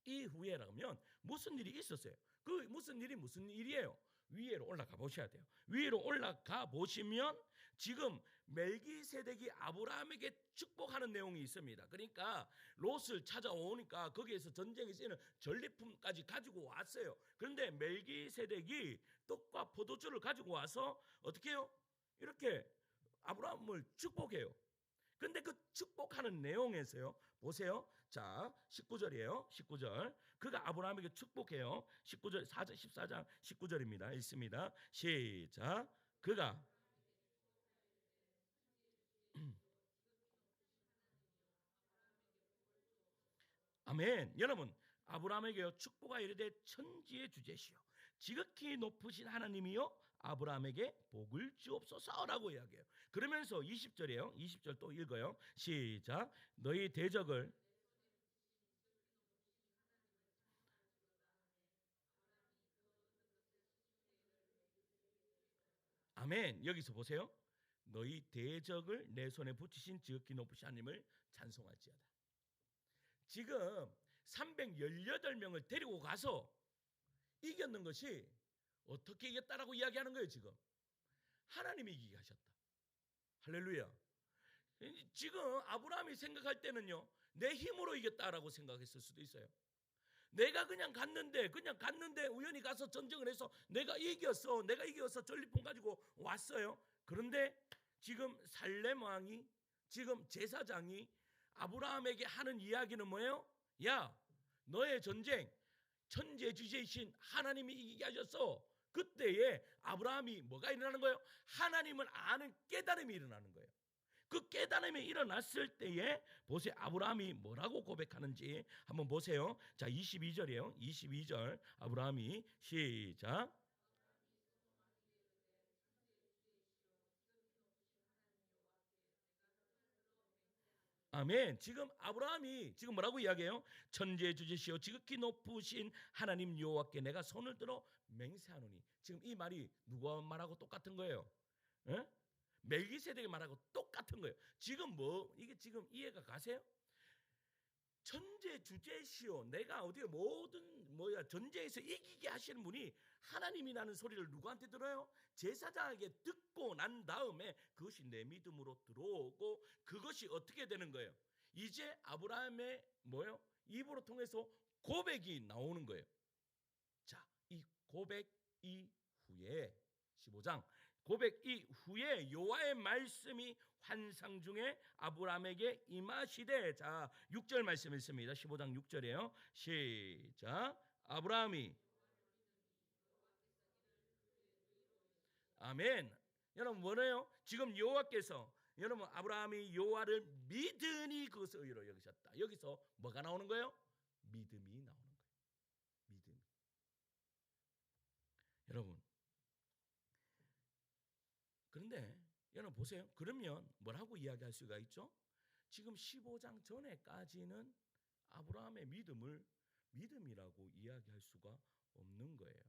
이후에라면 무슨 일이 있었어요. 그 무슨 일이에요? 위로 올라가 보셔야 돼요. 위로 올라가 보시면 지금 멜기세덱이 아브라함에게 축복하는 내용이 있습니다. 그러니까 롯을 찾아오니까 거기에서 전쟁에 쓰이는 전리품까지 가지고 왔어요. 그런데 멜기세덱이 떡과 포도주를 가지고 와서 어떻게 해요? 이렇게 아브라함을 축복해요. 그런데 그 축복하는 내용에서요. 보세요. 자, 19절이에요. 19절. 그가 아브라함에게 축복해요. 19절 14장 19절입니다. 읽습니다. 시작. 그가 아멘. 여러분, 아브라함에게 축복하 이르되 천지의 주제시요 지극히 높으신 하나님이요 아브라함에게 복을 주옵소서라고 이야기해요. 그러면서 20절이에요. 20절 또 읽어요. 시작. 너희 대적을 아멘. 여기서 보세요. 너희 대적을 내 손에 붙이신 지극히 높으신 하나님을 찬송할지어다. 지금 318명을 데리고 가서 이겼는 것이 어떻게 이겼다라고 이야기하는 거예요. 지금 하나님이 이기게 하셨다. 할렐루야. 지금 아브라함이 생각할 때는요 내 힘으로 이겼다라고 생각했을 수도 있어요. 내가 그냥 갔는데 우연히 가서 전쟁을 해서 내가 이겨서 전리품 가지고 왔어요. 그런데 지금 살렘 왕이 지금 제사장이 아브라함에게 하는 이야기는 뭐예요? 야, 너의 전쟁 천재주제이신 하나님이 이기게 하셨어. 그때에 아브라함이 뭐가 일어나는 거예요? 하나님을 아는 깨달음이 일어나는 거예요. 그 깨달음이 일어났을 때에 보세요. 아브라함이 뭐라고 고백하는지 한번 보세요. 자, 22절이에요. 22절 아브라함이 시작. 아멘. 지금 아브라함이 지금 뭐라고 이야기해요? 천지의 주제시요 지극히 높으신 하나님 여호와께 내가 손을 들어 맹세하노니. 지금 이 말이 누가 말하고 똑같은 거예요? 예? 멜기세덱이 말하고 똑같은 거예요. 지금 이게 지금 이해가 가세요? 천재 주제시요, 내가 어디에 모든 전제에서 이기게 하시는 분이 하나님이라는 소리를 누구한테 들어요? 제사장에게 듣고 난 다음에 그것이 내 믿음으로 들어오고, 그것이 어떻게 되는 거예요? 이제 아브라함의 입으로 통해서 고백이 나오는 거예요. 자, 이 고백 이후에 15장 고백 이후에 여호와의 말씀이 환상 중에 아브라함에게 임하시되. 자, 6절 말씀 읽습니다. 15장 6절이에요. 시작. 아브라함이, 아멘. 여러분 뭐래요? 지금 여호와께서, 여러분 아브라함이 여호와를 믿으니 그것을 의로 여기셨다. 여기서 뭐가 나오는 거예요? 믿음이 나오는 거예요. 믿음이. 여러분, 그런데 여러분 보세요. 그러면 뭐라고 이야기할 수가 있죠? 지금 15장 전에까지는 아브라함의 믿음을 믿음이라고 이야기할 수가 없는 거예요.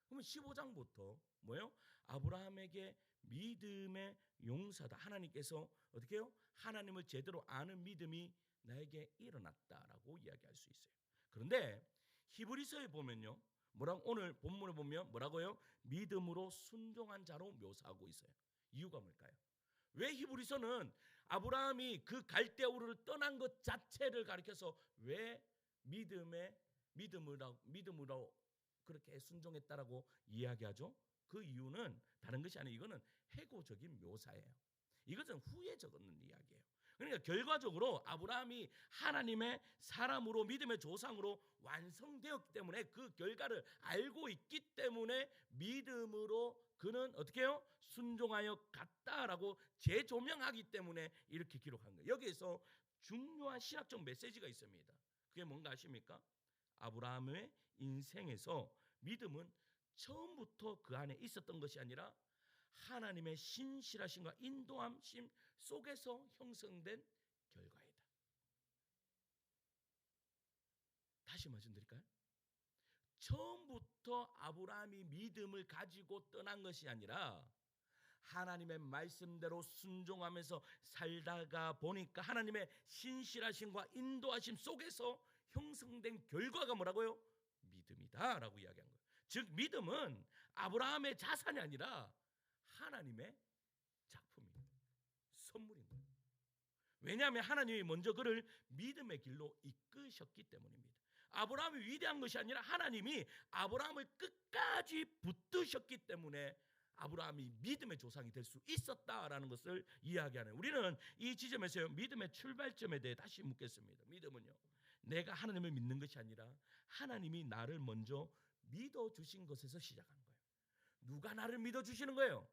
그러면 15장부터 뭐예요? 아브라함에게 믿음의 용사다. 하나님께서 어떻게 해요? 하나님을 제대로 아는 믿음이 나에게 일어났다라고 이야기할 수 있어요. 그런데 히브리서에 보면요, 오늘 본문을 보면 뭐라고요? 믿음으로 순종한 자로 묘사하고 있어요. 이유가 뭘까요? 왜 히브리서는 아브라함이 그 갈대우르를 떠난 것 자체를 가리켜서 왜 믿음으로 그렇게 순종했다라고 이야기하죠? 그 이유는 다른 것이 아니고 이거는 해고적인 묘사예요. 이것은 후에 적었는 이야기예요. 그러니까 결과적으로 아브라함이 하나님의 사람으로, 믿음의 조상으로 완성되었기 때문에, 그 결과를 알고 있기 때문에 믿음으로 그는 어떻게 해요? 순종하여 갔다라고 재조명하기 때문에 이렇게 기록한 거예요. 여기에서 중요한 신학적 메시지가 있습니다. 그게 뭔가 아십니까? 아브라함의 인생에서 믿음은 처음부터 그 안에 있었던 것이 아니라 하나님의 신실하심과 인도함심 속에서 형성된 결과이다. 다시 말씀드릴까요? 처음부터 아브라함이 믿음을 가지고 떠난 것이 아니라 하나님의 말씀대로 순종하면서 살다가 보니까 하나님의 신실하심과 인도하심 속에서 형성된 결과가 뭐라고요? 믿음이다라고 이야기한 거예요. 즉 믿음은 아브라함의 자산이 아니라 하나님의 작품이에요. 선물인 거예요. 왜냐하면 하나님이 먼저 그를 믿음의 길로 이끄셨기 때문입니다. 아브라함이 위대한 것이 아니라 하나님이 아브라함을 끝까지 붙드셨기 때문에 아브라함이 믿음의 조상이 될 수 있었다라는 것을 이야기하는, 우리는 이 지점에서 믿음의 출발점에 대해 다시 묻겠습니다. 믿음은요, 내가 하나님을 믿는 것이 아니라 하나님이 나를 먼저 믿어주신 것에서 시작하는 거예요. 누가 나를 믿어주시는 거예요?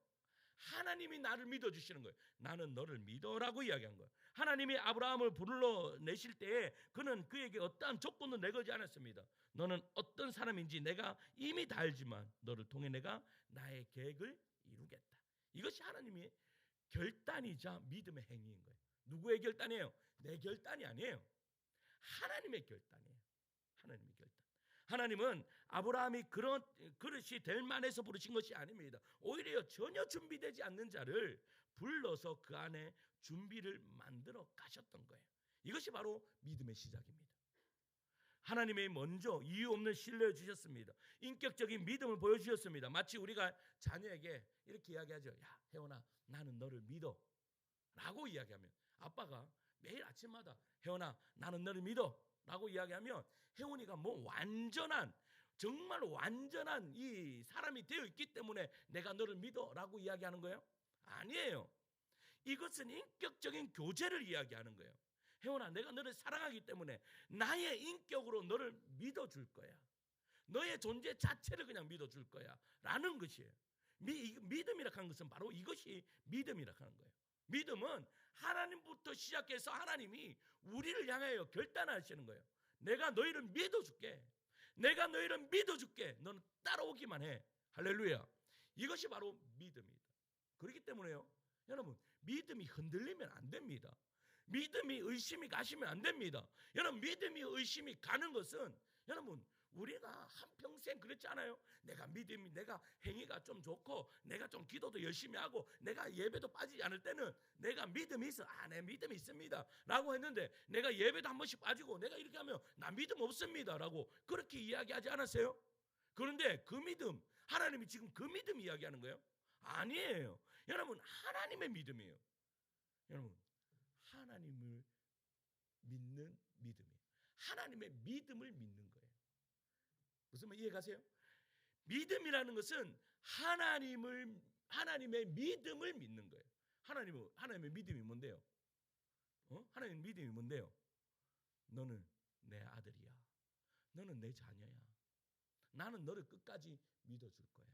하나님이 나를 믿어주시는 거예요. 나는 너를 믿어라고 이야기한 거예요. 하나님이 아브라함을 불러내실 때에 그는 그에게 어떠한 조건도 내걸지 않았습니다. 너는 어떤 사람인지 내가 이미 다 알지만 너를 통해 내가 나의 계획을 이루겠다. 이것이 하나님의 결단이자 믿음의 행위인 거예요. 누구의 결단이에요? 내 결단이 아니에요. 하나님의 결단이에요. 하나님의 결단. 하나님은 아브라함이 그런 그릇이 될 만해서 부르신 것이 아닙니다. 오히려 전혀 준비되지 않는 자를 불러서 그 안에 준비를 만들어 가셨던 거예요. 이것이 바로 믿음의 시작입니다. 하나님이 먼저 이유 없는 신뢰를 주셨습니다. 인격적인 믿음을 보여주셨습니다. 마치 우리가 자녀에게 이렇게 이야기하죠. 야, 혜원아, 나는 너를 믿어 라고 이야기하면, 아빠가 매일 아침마다 혜원아, 나는 너를 믿어 라고 이야기하면 혜원이가 정말 완전한 이 사람이 되어 있기 때문에 내가 너를 믿어 라고 이야기하는 거예요? 아니에요. 이것은 인격적인 교제를 이야기하는 거예요. 혜원아, 내가 너를 사랑하기 때문에 나의 인격으로 너를 믿어줄 거야. 너의 존재 자체를 그냥 믿어줄 거야 라는 것이에요. 믿음이라 하는 것은 바로 이것이 믿음이라 하는 거예요. 믿음은 하나님부터 시작해서 하나님이 우리를 향하여 결단하시는 거예요. 내가 너희를 믿어줄게. 내가 너희를 믿어줄게. 너는 따라오기만 해. 할렐루야. 이것이 바로 믿음이다. 그렇기 때문에요, 여러분, 믿음이 흔들리면 안 됩니다. 믿음이 의심이 가시면 안 됩니다. 여러분, 믿음이 의심이 가는 것은 여러분 우리가 한평생 그랬지 않아요? 내가 믿음이, 내가 행위가 좀 좋고, 내가 좀 기도도 열심히 하고, 내가 예배도 빠지지 않을 때는 내가 믿음이 있어. 내 믿음이 있습니다 라고 했는데, 내가 예배도 한 번씩 빠지고 내가 이렇게 하면 나 믿음 없습니다 라고 그렇게 이야기하지 않았어요? 그런데 그 믿음, 하나님이 지금 그 믿음 이야기하는 거예요? 아니에요. 여러분, 하나님의 믿음이에요. 여러분, 하나님을 믿는 믿음이에요. 하나님의 믿음을 믿는 거예요. 무슨 말 이해가세요? 믿음이라는 것은 하나님의 믿음을 믿는 거예요. 하나님의 믿음이 뭔데요? 하나님의 믿음이 뭔데요? 너는 내 아들이야. 너는 내 자녀야. 나는 너를 끝까지 믿어줄 거야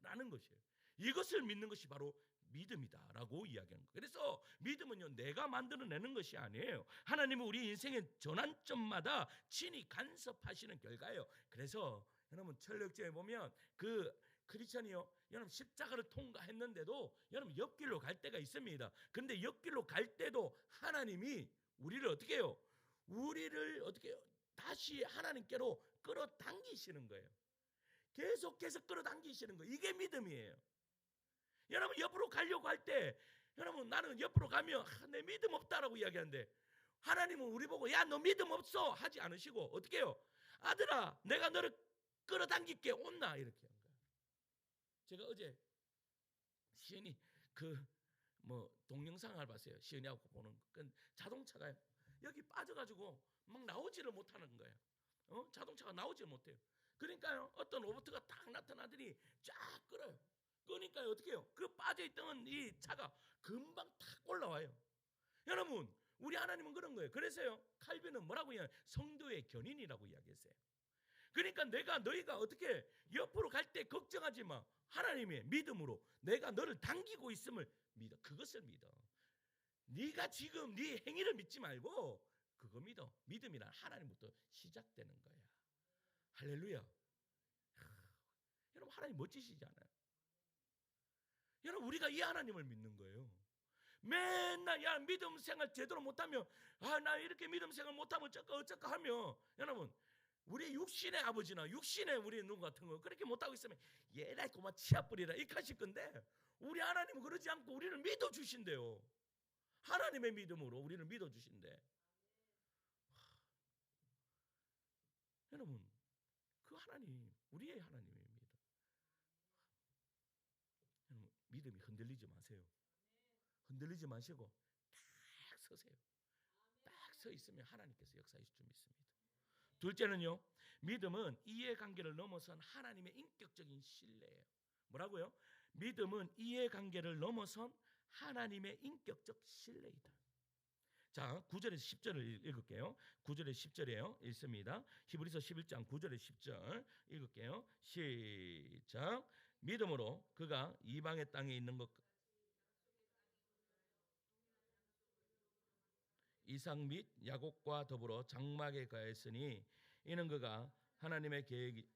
라는 것이에요. 이것을 믿는 것이 바로 믿음이다라고 이야기하는 거예요. 그래서 믿음은요, 내가 만들어내는 것이 아니에요. 하나님은 우리 인생의 전환점마다 친히 간섭하시는 결과예요. 그래서 여러분, 철력제에 보면 그 크리스천이요, 여러분 십자가를 통과했는데도 여러분 옆길로 갈 때가 있습니다. 근데 옆길로 갈 때도 하나님이 우리를 어떻게 해요? 우리를 어떻게 해요? 다시 하나님께로 끌어당기시는 거예요. 계속해서 끌어당기시는 거예요. 이게 믿음이에요. 여러분, 옆으로 가려고 할 때, 여러분, 나는 옆으로 가면 내 믿음 없다라고 이야기하는데, 하나님은 우리 보고 야, 너 믿음 없어 하지 않으시고 어떻게 해요? 아들아, 내가 너를 끌어당길게, 온나, 이렇게 한 거예요. 제가 어제 시은이 동영상을 봤어요. 시은이하고 보는 그 자동차가요, 여기 빠져가지고 막 나오지를 못하는 거예요. 자동차가 나오지를 못해요. 그러니까요, 어떤 로봇가 딱 나타나더니 쫙 끌어요. 그러니까 어떻게 해요? 그 빠져있던 이 차가 금방 탁 올라와요. 여러분, 우리 하나님은 그런 거예요. 그래서요, 칼빈은 뭐라고 이야기해요? 성도의 견인이라고 이야기했어요. 그러니까 너희가 어떻게 옆으로 갈 때 걱정하지 마. 하나님의 믿음으로 내가 너를 당기고 있음을 믿어. 그것을 믿어. 네가 지금 네 행위를 믿지 말고 그거 믿어. 믿음이란 하나님부터 시작되는 거야. 할렐루야. 여러분, 하나님 멋지시지 않아요? 여러분, 우리가 이 하나님을 믿는 거예요. 맨날 야, 믿음 생활 제대로 못하면 나 이렇게 믿음 생활 못하면 어쩌까 하면, 여러분, 우리 육신의 아버지나 육신의 우리 누구 같은 거 그렇게 못하고 있으면 얘라 고마 치아뿌리라 이렇게 하실 건데, 우리 하나님은 그러지 않고 우리를 믿어주신대요. 하나님의 믿음으로 우리를 믿어주신대. 여러분, 그 하나님 우리의 하나님입니다. 여러분, 믿음이 흔들리지 마세요. 흔들리지 마시고 딱 서세요. 딱 서 있으면 하나님께서 역사하실 줄 믿습니다. 둘째는요, 믿음은 이해관계를 넘어선 하나님의 인격적인 신뢰예요. 뭐라고요? 믿음은 이해관계를 넘어선 하나님의 인격적 신뢰이다. 자, 9절에서 10절을 읽을게요. 9절에서 10절이에요. 읽습니다. 히브리서 11장 9절에서 10절 읽을게요. 시작. 믿음으로 그가 이방의 땅에 있는 것 이삭 및 야곱과 더불어 장막에 거하였으니 이는 그가 하나님의 계획이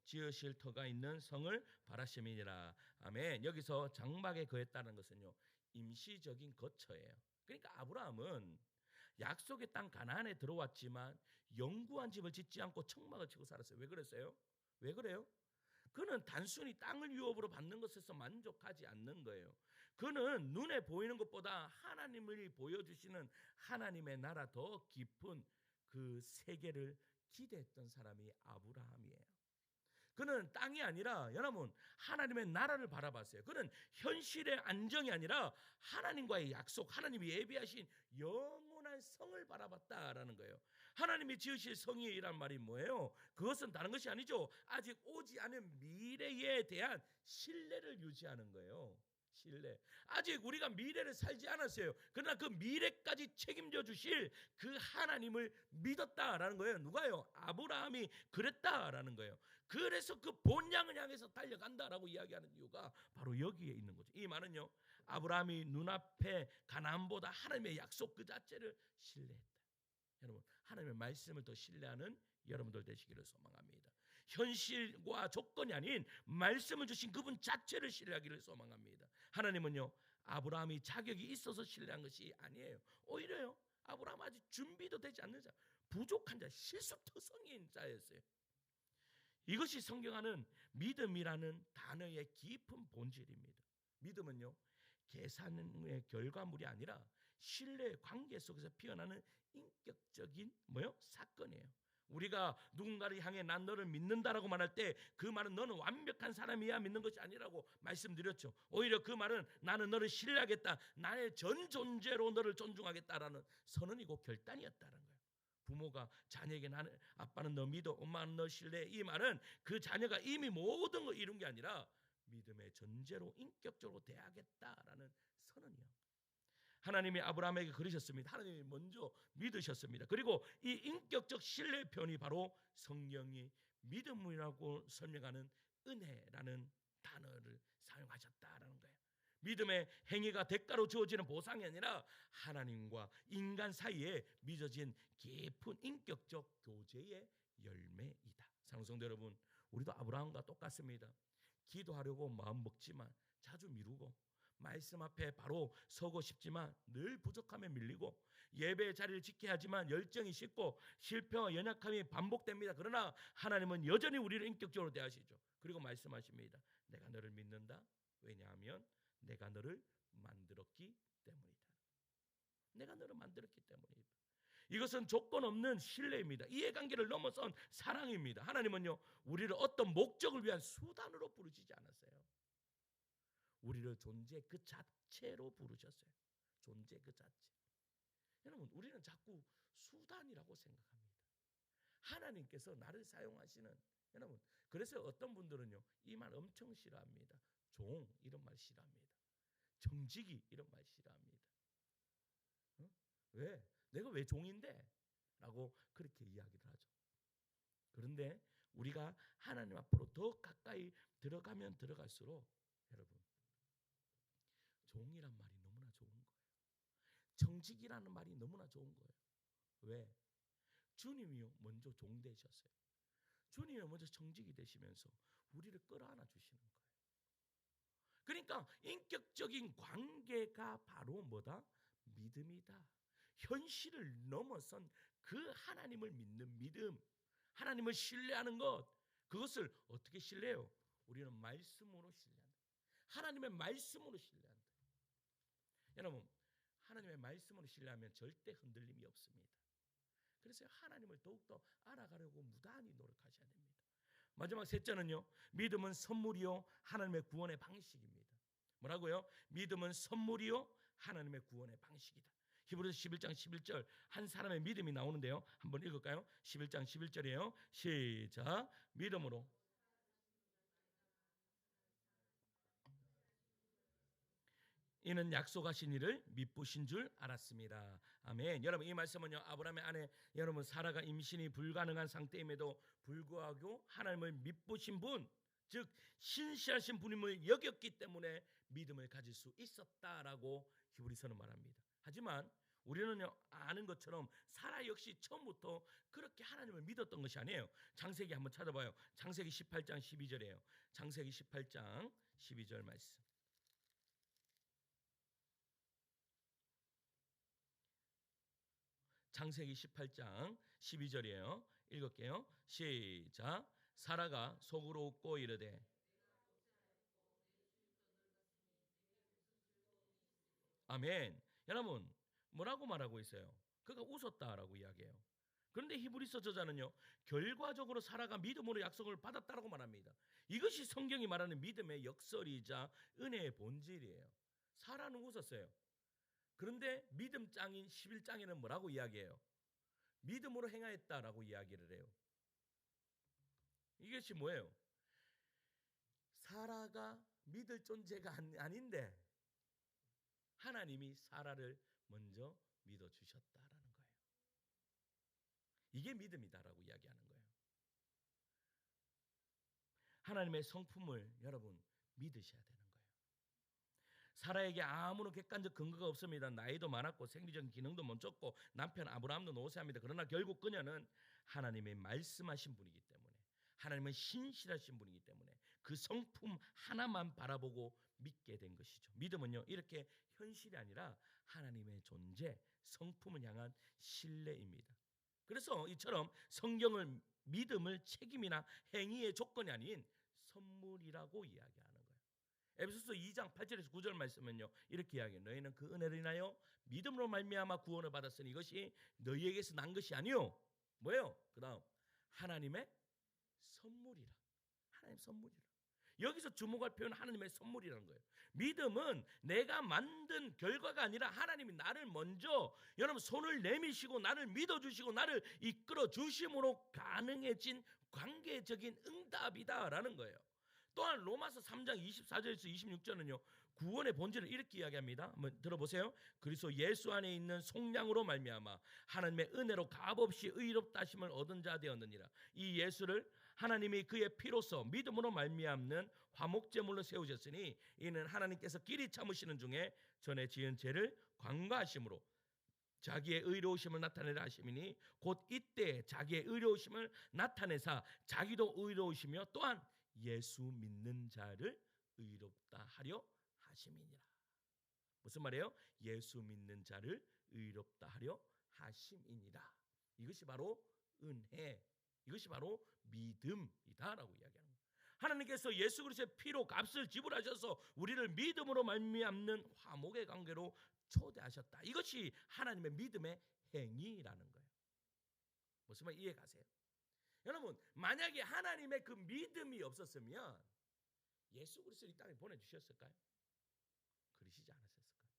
지으실 터가 있는 성을 바라심이니라. 아멘. 여기서 장막에 거했다는 것은요, 임시적인 거처예요. 그러니까 아브라함은 약속의 땅 가나안에 들어왔지만 영구한 집을 짓지 않고 청막을 치고 살았어요. 왜 그랬어요? 왜 그래요? 그는 단순히 땅을 유업으로 받는 것에서 만족하지 않는 거예요. 그는 눈에 보이는 것보다 하나님을 보여주시는 하나님의 나라 더 깊은 그 세계를 기대했던 사람이 아브라함이에요. 그는 땅이 아니라 여러분 하나님의 나라를 바라봤어요. 그는 현실의 안정이 아니라 하나님과의 약속, 하나님이 예비하신 영원한 성을 바라봤다라는 거예요. 하나님이 지으실 성이란 말이 뭐예요? 그것은 다른 것이 아니죠. 아직 오지 않은 미래에 대한 신뢰를 유지하는 거예요. 신뢰. 아직 우리가 미래를 살지 않았어요. 그러나 그 미래까지 책임져 주실 그 하나님을 믿었다라는 거예요. 누가요? 아브라함이 그랬다라는 거예요. 그래서 그 본향을 향해서 달려간다라고 이야기하는 이유가 바로 여기에 있는 거죠. 이 말은요, 아브라함이 눈앞에 가나안보다 하나님의 약속 그 자체를 신뢰했다. 여러분, 하나님의 말씀을 더 신뢰하는 여러분들 되시기를 소망합니다. 현실과 조건이 아닌 말씀을 주신 그분 자체를 신뢰하기를 소망합니다. 하나님은요, 아브라함이 자격이 있어서 신뢰한 것이 아니에요. 오히려요, 아브라함 아직 준비도 되지 않는 자, 부족한 자, 실수투성이인 자였어요. 이것이 성경하는 믿음이라는 단어의 깊은 본질입니다. 믿음은요, 계산의 결과물이 아니라 신뢰의 관계 속에서 피어나는 인격적인 사건이에요. 우리가 누군가를 향해 난 너를 믿는다라고 말할 때 그 말은 너는 완벽한 사람이야 믿는 것이 아니라고 말씀드렸죠. 오히려 그 말은 나는 너를 신뢰하겠다, 나의 전 존재로 너를 존중하겠다라는 선언이고 결단이었다는 거예요. 부모가 자녀에게 나는 아빠는 너 믿어, 엄마는 너 신뢰해, 이 말은 그 자녀가 이미 모든 걸 이룬 게 아니라 믿음의 전제로 인격적으로 대하겠다라는 선언이요. 하나님이 아브라함에게 그러셨습니다. 하나님이 먼저 믿으셨습니다. 그리고 이 인격적 신뢰의 표현이 바로 성경이 믿음이라고 설명하는 은혜라는 단어를 사용하셨다라는 거예요. 믿음의 행위가 대가로 주어지는 보상이 아니라 하나님과 인간 사이에 맺어진 깊은 인격적 교제의 열매이다. 사랑하는 성도 여러분, 우리도 아브라함과 똑같습니다. 기도하려고 마음 먹지만 자주 미루고, 말씀 앞에 바로 서고 싶지만 늘 부족함에 밀리고, 예배의 자리를 지켜야 하지만 열정이 식고 실패와 연약함이 반복됩니다. 그러나 하나님은 여전히 우리를 인격적으로 대하시죠. 그리고 말씀하십니다. 내가 너를 믿는다. 왜냐하면 내가 너를 만들었기 때문이다. 내가 너를 만들었기 때문이다. 이것은 조건 없는 신뢰입니다. 이해관계를 넘어선 사랑입니다. 하나님은요, 우리를 어떤 목적을 위한 수단으로 부르시지 않았어요. 우리를 존재 그 자체로 부르셨어요. 존재 그 자체. 여러분, 우리는 자꾸 수단이라고 생각합니다. 하나님께서 나를 사용하시는, 여러분, 그래서 어떤 분들은요, 이 말 엄청 싫어합니다. 종, 이런 말 싫어합니다. 정직이, 이런 말 싫어합니다. 왜? 내가 왜 종인데? 라고 그렇게 이야기를 하죠. 그런데 우리가 하나님 앞으로 더 가까이 들어가면 들어갈수록 여러분, 종이란 말이 너무나 좋은 거예요. 정직이라는 말이 너무나 좋은 거예요. 왜? 주님이요 먼저 종 되셨어요. 주님이 먼저 정직이 되시면서 우리를 끌어안아 주시는 거예요. 그러니까 인격적인 관계가 바로 뭐다? 믿음이다. 현실을 넘어선 그 하나님을 믿는 믿음, 하나님을 신뢰하는 것, 그것을 어떻게 신뢰해요? 우리는 말씀으로 신뢰한다. 하나님의 말씀으로 신뢰한다. 여러분, 하나님의 말씀으로 신뢰하면 절대 흔들림이 없습니다. 그래서 하나님을 더욱더 알아가려고 무단히 노력하셔야 됩니다. 마지막 셋째는요, 믿음은 선물이요 하나님의 구원의 방식입니다. 뭐라고요? 믿음은 선물이요 하나님의 구원의 방식이다. 히브리서 11장 11절 한 사람의 믿음이 나오는데요, 한번 읽을까요? 11장 11절이에요. 시작. 믿음으로 이는 약속하신 이를 미쁘신 줄 알았습니다. 아멘. 여러분, 이 말씀은요, 아브라함의 아내 여러분 사라가 임신이 불가능한 상태임에도 불구하고 하나님을 미쁘신 분, 즉 신실하신 분임을 여겼기 때문에 믿음을 가질 수 있었다라고 히브리서는 말합니다. 하지만 우리는요, 아는 것처럼 사라 역시 처음부터 그렇게 하나님을 믿었던 것이 아니에요. 창세기 한번 찾아봐요. 창세기 18장 12절이에요. 창세기 18장 12절 말씀. 창세기 18장 12절이에요. 읽을게요. 시작. 사라가 속으로 웃고 이르되, 아멘. 여러분, 뭐라고 말하고 있어요? 그가 웃었다라고 이야기해요. 그런데 히브리서 저자는요, 결과적으로 사라가 믿음으로 약속을 받았다라고 말합니다. 이것이 성경이 말하는 믿음의 역설이자 은혜의 본질이에요. 사라는 웃었어요. 그런데 믿음장인 11장에는 뭐라고 이야기해요? 믿음으로 행하였다라고 이야기를 해요. 이것이 뭐예요? 사라가 믿을 존재가 아닌데 하나님이 사라를 먼저 믿어주셨다라는 거예요. 이게 믿음이다라고 이야기하는 거예요. 하나님의 성품을 여러분 믿으셔야 되는 거예요. 사라에게 아무런 객관적 근거가 없습니다. 나이도 많았고 생리적인 기능도 멈췄고 남편 아브라함도 노쇠합니다. 그러나 결국 그녀는 하나님의 말씀하신 분이기 때문에, 하나님은 신실하신 분이기 때문에 그 성품 하나만 바라보고 믿게 된 것이죠. 믿음은요, 이렇게 현실이 아니라 하나님의 존재, 성품을 향한 신뢰입니다. 그래서 이처럼 성경을 믿음을 책임이나 행위의 조건이 아닌 선물이라고 이야기하는 거예요. 에베소서 2장 8절에서 9절 말씀은요 이렇게 이야기해요. 너희는 그 은혜를 인하여 믿음으로 말미암아 구원을 받았으니 이것이 너희에게서 난 것이 아니요 뭐예요? 그 다음 하나님의 선물이라. 하나님의 선물이라. 여기서 주목할 표현은 하나님의 선물이라는 거예요. 믿음은 내가 만든 결과가 아니라 하나님이 나를 먼저 여러분 손을 내미시고 나를 믿어주시고 나를 이끌어 주심으로 가능해진 관계적인 응답이다라는 거예요. 또한 로마서 3장 24절에서 26절은요 구원의 본질을 이렇게 이야기합니다. 한번 들어보세요. 그리스도 예수 안에 있는 속량으로 말미암아 하나님의 은혜로 값없이 의롭다 하심을 얻은 자 되었느니라. 이 예수를 하나님이 그의 피로써 믿음으로 말미암는 화목제물로 세우셨으니 이는 하나님께서 길이 참으시는 중에 전에 지은 죄를 관과하심으로 자기의 의로우심을 나타내라 하심이니 곧 이때 자기의 의로우심을 나타내사 자기도 의로우시며 또한 예수 믿는 자를 의롭다 하려 하심이니라. 무슨 말이에요? 예수 믿는 자를 의롭다 하려 하심이니라. 이것이 바로 은혜, 이것이 바로 믿음이다라고 이야기하는 거예요. 하나님께서 예수 그리스도의 피로 값을 지불하셔서 우리를 믿음으로 말미암는 화목의 관계로 초대하셨다. 이것이 하나님의 믿음의 행위라는 거예요. 무슨 말 이해 가세요? 여러분 만약에 하나님의 그 믿음이 없었으면 예수 그리스도를 이 땅에 보내주셨을까요? 그러시지 않았을 것 같아요.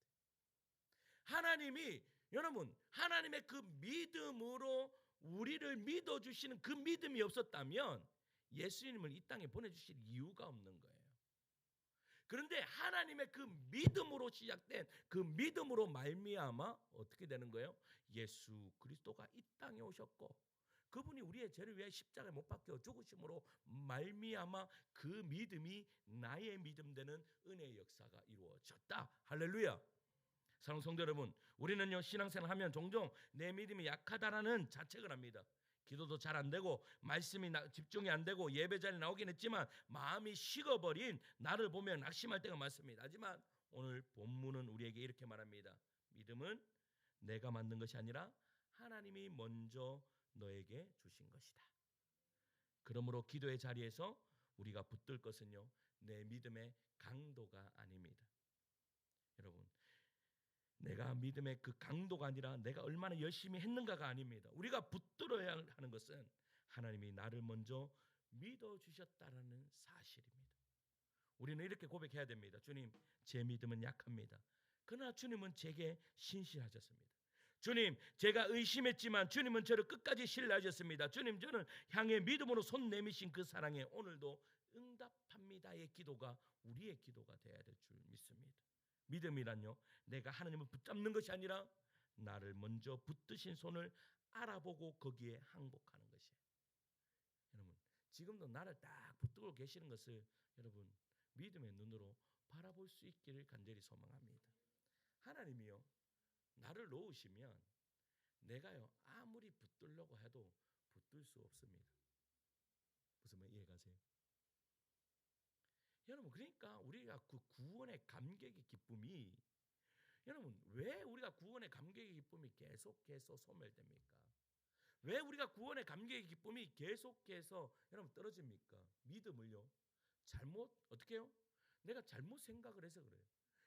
하나님이 여러분 하나님의 그 믿음으로 우리를 믿어주시는 그 믿음이 없었다면 예수님을 이 땅에 보내주실 이유가 없는 거예요. 그런데 하나님의 그 믿음으로 시작된 그 믿음으로 말미암아 어떻게 되는 거예요? 예수 그리스도가 이 땅에 오셨고 그분이 우리의 죄를 위해 십자가에 못 박혀 죽으심으로 말미암아 그 믿음이 나의 믿음 되는 은혜의 역사가 이루어졌다. 할렐루야. 사랑하는 성도 여러분, 우리는요 신앙생활 하면 종종 내 믿음이 약하다라는 자책을 합니다. 기도도 잘 안 되고 말씀이 집중이 안 되고 예배 자리에 나오긴 했지만 마음이 식어버린 나를 보며 낙심할 때가 많습니다. 하지만 오늘 본문은 우리에게 이렇게 말합니다. 믿음은 내가 만든 것이 아니라 하나님이 먼저 너에게 주신 것이다. 그러므로 기도의 자리에서 우리가 붙들 것은요 내 믿음의 강도가 아닙니다. 여러분 내가 믿음의 그 강도가 아니라 내가 얼마나 열심히 했는가가 아닙니다. 우리가 붙들어야 하는 것은 하나님이 나를 먼저 믿어주셨다라는 사실입니다. 우리는 이렇게 고백해야 됩니다. 주님 제 믿음은 약합니다. 그러나 주님은 제게 신실하셨습니다. 주님 제가 의심했지만 주님은 저를 끝까지 신뢰하셨습니다. 주님 저는 향해 믿음으로 손 내미신 그 사랑에 오늘도 응답합니다의 기도가 우리의 기도가 되어야 될 줄 믿습니다. 믿음이란요 내가 하나님을 붙잡는 것이 아니라 나를 먼저 붙드신 손을 알아보고 거기에 항복하는 것이에요. 여러분 지금도 나를 딱 붙들고 계시는 것을 여러분 믿음의 눈으로 바라볼 수 있기를 간절히 소망합니다. 하나님이요 나를 놓으시면 내가요 아무리 붙들려고 해도 붙들 수 없습니다. 무슨 말 이해가세요? 여러분 그러니까 우리가 그 구원의 감격의 기쁨이 여러분 왜 우리가 구원의 감격의 기쁨이 계속해서 소멸됩니까? 왜 우리가 구원의 감격의 기쁨이 계속해서 여러분 떨어집니까? 믿음을요 잘못 어떻게 해요? 내가 잘못 생각을 해서 그래요.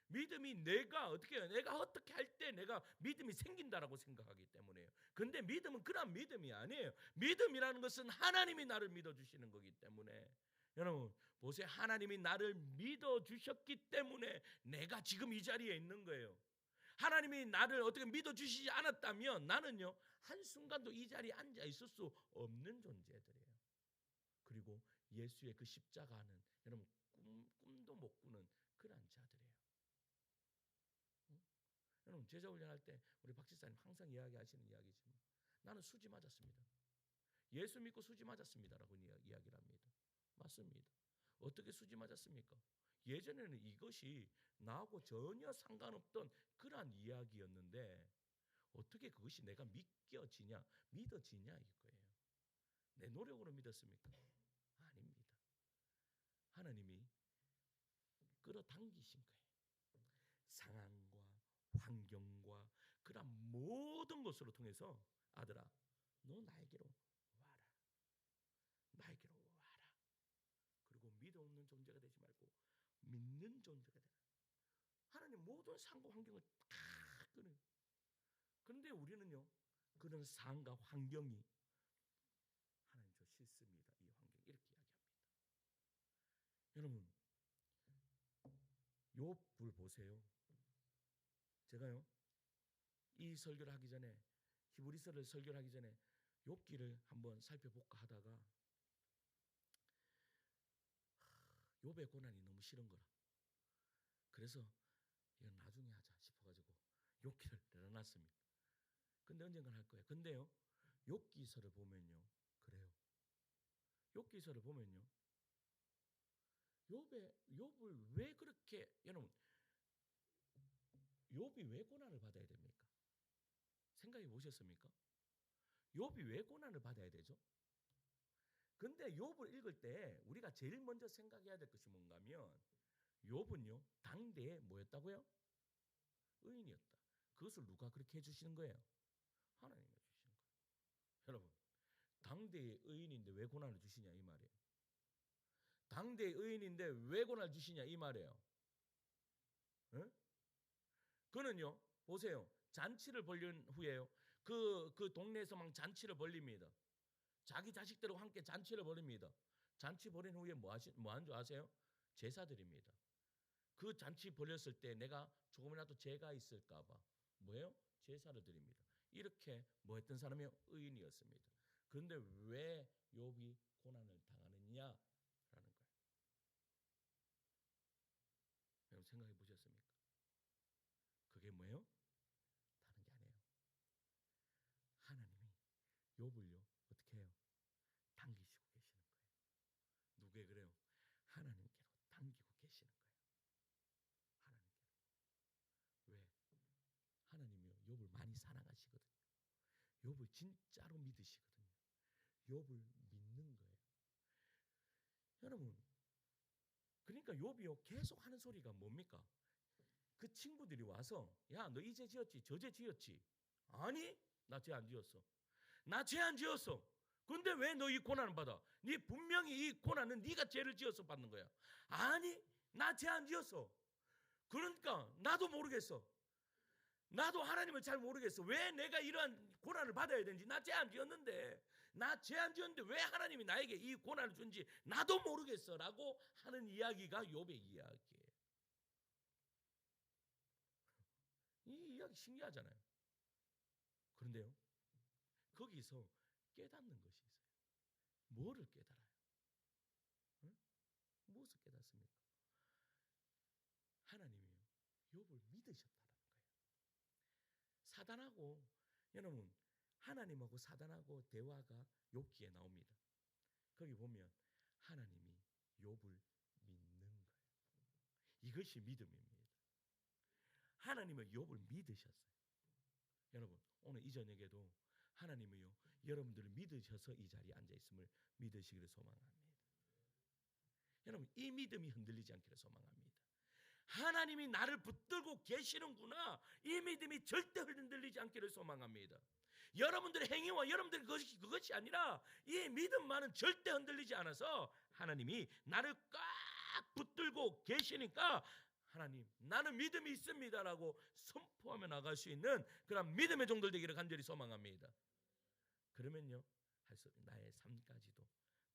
믿음이 내가 어떻게 해요? 내가 어떻게 할 때 내가 믿음이 생긴다라고 생각하기 때문에요. 근데 믿음은 그런 믿음이 아니에요. 믿음이라는 것은 하나님이 나를 믿어주시는 거기 때문에 여러분 보세요. 하나님이 나를 믿어주셨기 때문에 내가 지금 이 자리에 있는 거예요. 하나님이 나를 어떻게 믿어주시지 않았다면 나는요 한순간도 이 자리에 앉아 있을 수 없는 존재들이에요. 그리고 예수의 그 십자가는 여러분 꿈도 못 꾸는 그런 자들이에요. 여러분 제자 훈련할 때 우리 박 집사님 항상 이야기하시는 이야기지만 나는 수지 맞았습니다. 예수 믿고 수지 맞았습니다라고 이야기를 합니다. 맞습니다. 어떻게 수지 맞았습니까? 예전에는 이것이 나하고 전혀 상관없던 그러한 이야기였는데 어떻게 그것이 내가 믿어지냐 이거예요. 내 노력으로 믿었습니까? 아닙니다. 하나님이 끌어당기신 거예요. 상황과 환경과 그런 모든 것으로 통해서 아들아 너 나에게로 와라. 나에게로 와라. 그리고 믿음 없는 존재가 되지 말고 믿는 존재가 되라. 하나님 모든 상황과 환경을 다 끊어요. 그런데 우리는요, 그런 상황과 환경이 하나님 저 싫습니다. 이 환경 이렇게 이야기합니다. 여러분, 욥을 보세요. 제가요 이 설교를 하기 전에, 히브리서를 설교를 하기 전에 욥기를 한번 살펴볼까 하다가 욥의 고난이 너무 싫은 거라. 그래서 이건 나중에 하자 싶어가지고 욥기를 내려놨습니다. 근데 언젠간 할 거예요. 근데요, 욥기서를 보면요, 그래요. 욥기서를 보면요, 욥을 왜 그렇게, 여러분, 욥이 왜 고난을 받아야 됩니까? 생각해 보셨습니까? 욥이 왜 고난을 받아야 되죠? 근데 욥을 읽을 때 우리가 제일 먼저 생각해야 될 것이 뭔가 하면, 욥은요 당대에 뭐였다고요? 의인이었다. 그것을 누가 그렇게 해주시는 거예요? 하나님이 해주시는 거예요. 여러분, 당대의 의인인데 왜 고난을 주시냐 이 말이에요. 당대의 의인인데 왜 고난을 주시냐 이 말이에요. 에? 그는요 보세요, 잔치를 벌린 후에요, 그 동네에서 막 잔치를 벌립니다. 자기 자식들과 함께 잔치를 벌입니다. 잔치 벌인 후에 뭐 하는 줄 아세요? 제사 드립니다. 그 잔치 벌렸을 때 내가 조금이라도 죄가 있을까 봐 뭐예요? 제사를 드립니다. 이렇게 뭐 했던 사람이요? 의인이었습니다. 그런데 왜 욥이 고난을 당하느냐라는 거예요. 여러분 생각해 보셨습니까? 그게 뭐예요? 다른 게 아니에요. 하나님이 욥을요 어떻게 해요? 당기시고 계시는 거예요. 누구에 그래요? 하나님께로 당기고 계시는 거예요. 하나님께로. 왜? 하나님이요 욥을 많이 사랑하시거든요. 욥을 진짜로 믿으시거든요. 욥을 믿는 거예요. 여러분, 그러니까 욥이요 계속 하는 소리가 뭡니까? 그 친구들이 와서 야, 너 이 죄 지었지? 저 죄 지었지? 아니, 나 죄 안 지었어. 나 죄 안 지었어. 근데 왜 너 이 고난을 받아? 네 분명히 이 고난은 네가 죄를 지어서 받는 거야. 아니, 나 죄 안 지었어. 그러니까 나도 모르겠어. 나도 하나님을 잘 모르겠어. 왜 내가 이러한 고난을 받아야 되는지. 나 죄 안 지었는데, 나 죄 안 지었는데 왜 하나님이 나에게 이 고난을 준지 나도 모르겠어 라고 하는 이야기가 욥의 이야기예요. 이 이야기 신기하잖아요. 그런데요, 거기서 깨닫는 것이 있어요. 뭐를 깨달아요? 응? 무엇을 깨닫습니까? 하나님이요 욥을 믿으셨다라는 거예요. 사단하고, 여러분, 하나님하고 사단하고 대화가 욥기에 나옵니다. 거기 보면 하나님이 욥을 믿는 거예요. 이것이 믿음입니다. 하나님은 욥을 믿으셨어요. 여러분, 오늘 이 저녁에도 하나님이요 여러분들을 믿으셔서 이 자리에 앉아 있음을 믿으시기를 소망합니다. 여러분, 이 믿음이 흔들리지 않기를 소망합니다. 하나님이 나를 붙들고 계시는구나, 이 믿음이 절대 흔들리지 않기를 소망합니다. 여러분들의 행위와 여러분들의 그것이 아니라 이 믿음만은 절대 흔들리지 않아서 하나님이 나를 꽉 붙들고 계시니까 하나님, 나는 믿음이 있습니다라고 선포하며 나갈 수 있는 그런 믿음의 종들 되기를 간절히 소망합니다. 그러면요, 나의 삶까지도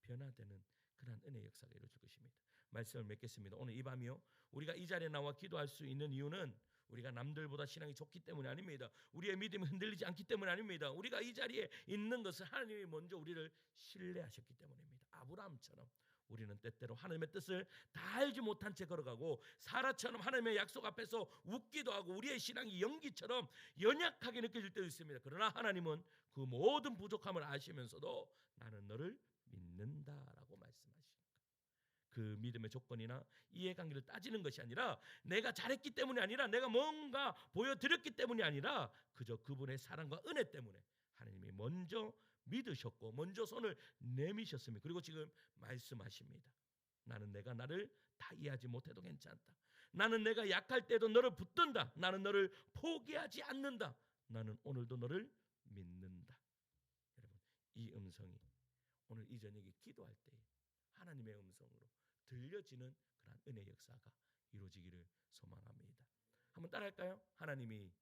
변화되는 그런 은혜 역사가 이루어질 것입니다. 말씀을 맺겠습니다. 오늘 이 밤이요, 우리가 이 자리에 나와 기도할 수 있는 이유는 우리가 남들보다 신앙이 좋기 때문이 아닙니다. 우리의 믿음이 흔들리지 않기 때문이 아닙니다. 우리가 이 자리에 있는 것은 하나님이 먼저 우리를 신뢰하셨기 때문입니다. 아브라함처럼 우리는 때때로 하나님의 뜻을 다 알지 못한 채 걸어가고, 사라처럼 하나님의 약속 앞에서 웃기도 하고 우리의 신앙이 연기처럼 연약하게 느껴질 때도 있습니다. 그러나 하나님은 그 모든 부족함을 아시면서도 나는 너를 믿는다라고 말씀하십니다. 그 믿음의 조건이나 이해관계를 따지는 것이 아니라, 내가 잘했기 때문이 아니라, 내가 뭔가 보여드렸기 때문이 아니라, 그저 그분의 사랑과 은혜 때문에 하나님이 먼저 믿으셨고 먼저 손을 내미셨습니다. 그리고 지금 말씀하십니다. 나는 내가 나를 다 이해하지 못해도 괜찮다. 나는 내가 약할 때도 너를 붙든다. 나는 너를 포기하지 않는다. 나는 오늘도 너를 믿는다. 여러분, 이 음성이 오늘 이 저녁에 기도할 때 하나님의 음성으로 들려지는 그런 은혜 역사가 이루어지기를 소망합니다. 한번 따라할까요? 하나님이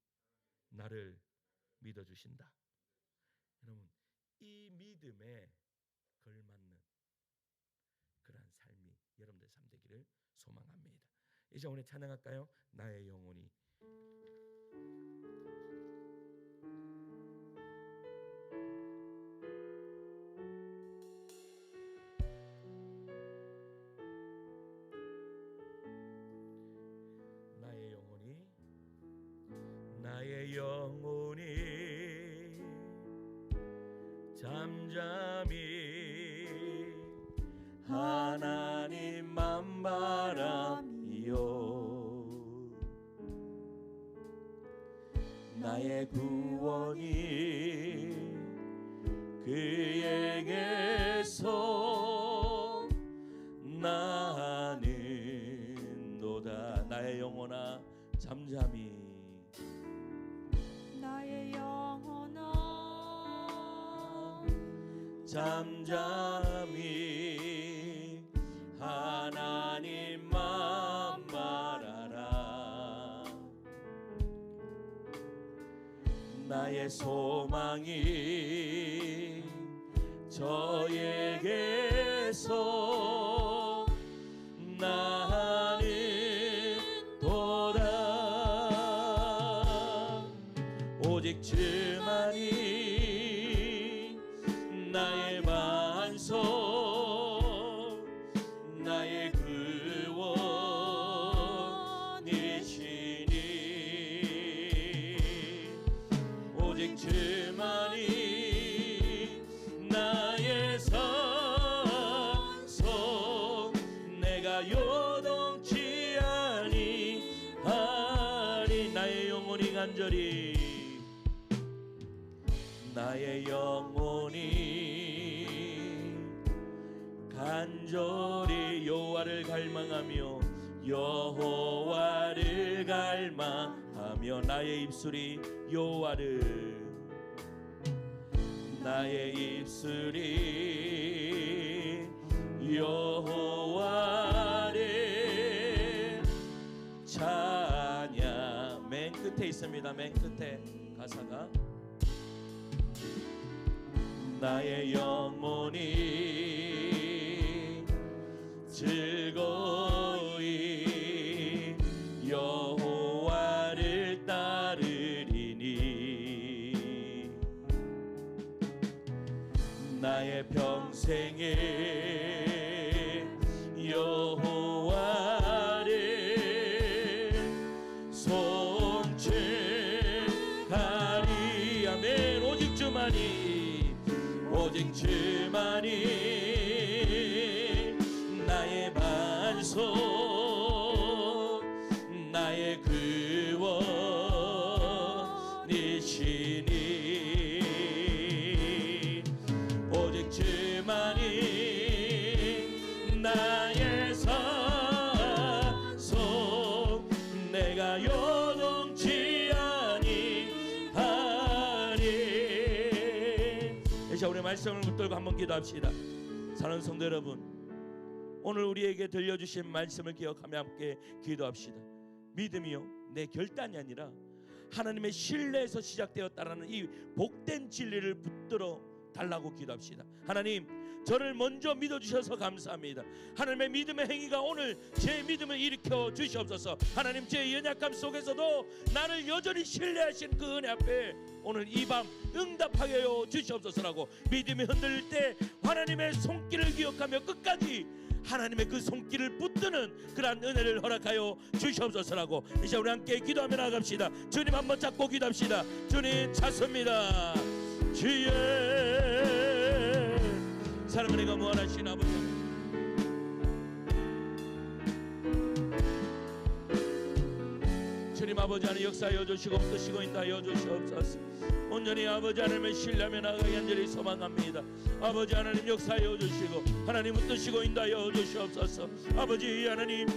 나를 믿어주신다. 여러분, 이 믿음에 걸맞는 그러한 삶이 여러분들 삶 되기를 소망합니다. 이제 오늘 찬양할까요? 나의 영혼이. 나의 영혼이 잠잠히 하나님만 바라미요 나의 구원이 그에게서 나는도다. 나의 영혼아 잠잠히 나의 영혼아 잠잠히 하나님만 바라라. 나의 소망이 저에게서 나는 도다. 오직 주만이 나의 반석 나의 구원이시니 오직 주만이 나의 산성 내가 요동치 아니하리. 나의 영혼이 간절히 나의 영혼이 간절히 여호와를 갈망하며 여호와를 갈망하며 나의 입술이 여호와를 나의 입술이 여호와를 찬양. 맨 끝에 있습니다. 맨 끝에 가사가 나의 영혼이 즐거이 여호와를 따르리니 나의 평생에 여호와를 송축하리. 아멘. 오직 주만이 오직 주만이 나의 반석 나의 구원이시니 오직 주만이 나의 산석 내가 요동치 아니하리. 자, 우리 말씀을 붙들고 한번 기도합시다. 사랑하는 성도 여러분, 오늘 우리에게 들려주신 말씀을 기억하며 함께 기도합시다. 믿음이요 내 결단이 아니라 하나님의 신뢰에서 시작되었다라는 이 복된 진리를 붙들어 달라고 기도합시다. 하나님, 저를 먼저 믿어주셔서 감사합니다. 하나님의 믿음의 행위가 오늘 제 믿음을 일으켜 주시옵소서. 하나님, 제 연약함 속에서도 나를 여전히 신뢰하신 그 은혜 앞에 오늘 이 밤 응답하게 하여 주시옵소서라고 믿음이 흔들릴 때 하나님의 손길을 기억하며 끝까지 하나님의 그 손길을 붙드는 그러한 은혜를 허락하여 주시옵소서라고 이제 우리 함께 기도하며 나갑시다. 주님 한번 잡고 기도합시다. 주님 찾습니다. 주의 사랑을 내가 무한하신 아버지, 주님 아버지 하나님 역사하여 주시고 뜻이고 인도하여 주시옵소서. 온전히 아버지 하나님을 신뢰하며 나가기 간절히 소망합니다. 아버지 하나님 역사하여 주시고 하나님 뜻이고 인도하여 주시옵소서. 아버지 하나님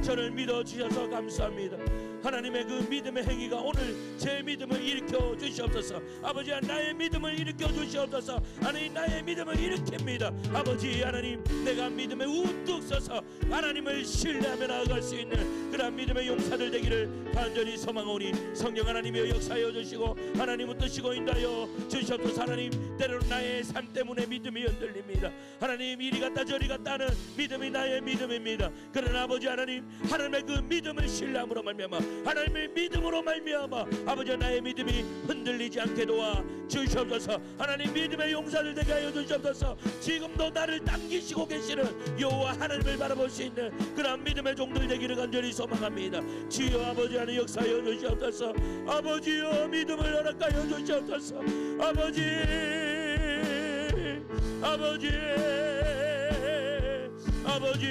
저를 믿어주셔서 감사합니다. 하나님의 그 믿음의 행위가 오늘 제 믿음을 일으켜 주시옵소서. 아버지, 나의 믿음을 일으켜 주시옵소서. 하나님, 나의 믿음을 일으킵니다. 아버지 하나님, 내가 믿음에 우뚝 서서 하나님을 신뢰하며 나아갈 수 있는 그런 믿음의 용사들 되기를 간절히 소망하오니 성령 하나님이여 역사하여 주시고 하나님을 뜨시고 인도하여 주시옵소서. 하나님, 때로는 나의 삶 때문에 믿음이 흔들립니다. 하나님, 이리 갔다 저리 갔다 하는 믿음이 나의 믿음입니다. 그러나 아버지 하나님, 하나님의 그 믿음을 신뢰함으로 말미암아, 하나님의 믿음으로 말미암아 아버지, 나의 믿음이 흔들리지 않게 도와 주시옵소서. 하나님, 믿음의 용사들 되게 하여 주시옵소서. 지금도 나를 당기시고 계시는 여호와 하나님을 바라볼 수 있는 그런 믿음의 종들 되기를 간절히 소망합니다. 주여 아버지 하나님, 역사하여 주시옵소서. 아버지여, 믿음을 허락하여 주시옵소서. 아버지, 아버지, 아버지,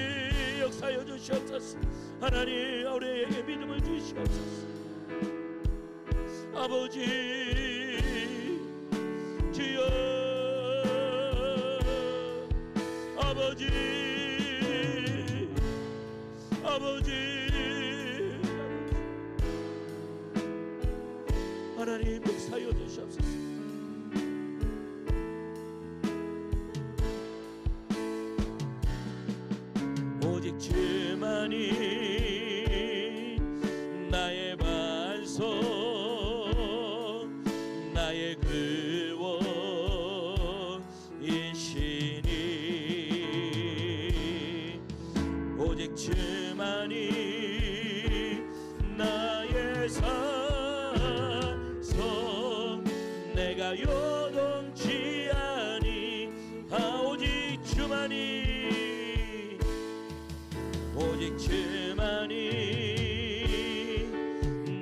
역사하여 주시옵소서. 하나님, 우리에게 믿음을 주시옵소서. 아버지, 주여, 아버지, 아버지, 하나님, 역사하여 주시옵소서. 오직 주만이 나의 반석, 나의 근원이시니 오직 주만이 나의 산성, 내가 요동치 아니. 오직 주만이, 오직 주만이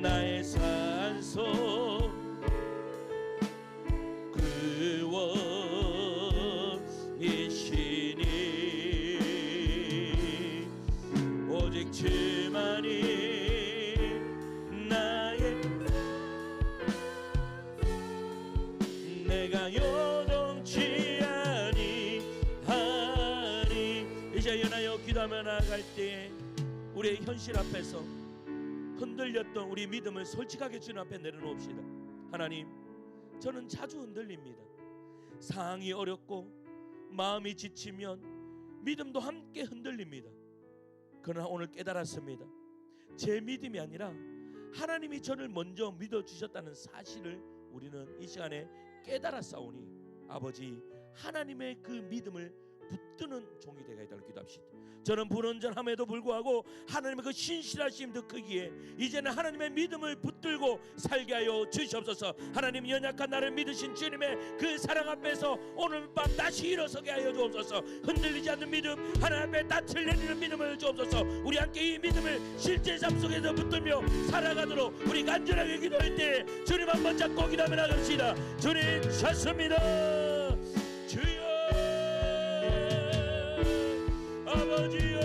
나의 산소 그원이시니 오직 주만이 나의, 내가 요동치 아니하니. 이제 연하여 기도하며 나아갈 때에 우리의 현실 앞에서 흔들렸던 우리 믿음을 솔직하게 주님 앞에 내려놓읍시다. 하나님, 저는 자주 흔들립니다. 상황이 어렵고 마음이 지치면 믿음도 함께 흔들립니다. 그러나 오늘 깨달았습니다. 제 믿음이 아니라 하나님이 저를 먼저 믿어주셨다는 사실을 우리는 이 시간에 깨달았사오니 아버지, 하나님의 그 믿음을 붙드는 종이 되게 해달라고 기도합시다. 저는 불완전함에도 불구하고 하나님의 그 신실하심 더 크기에 이제는 하나님의 믿음을 붙들고 살게 하여 주시옵소서. 하나님, 연약한 나를 믿으신 주님의 그 사랑 앞에서 오늘 밤 다시 일어서게 하여 주옵소서. 흔들리지 않는 믿음, 하나님 앞에 닻을 내리는 믿음을 주옵소서. 우리 함께 이 믿음을 실제 삶 속에서 붙들며 살아가도록 우리 간절하게 기도할 때 주님 한번 잡고 기도하며 나갑시다. 주님 찾습니다. 주여, 아버지여,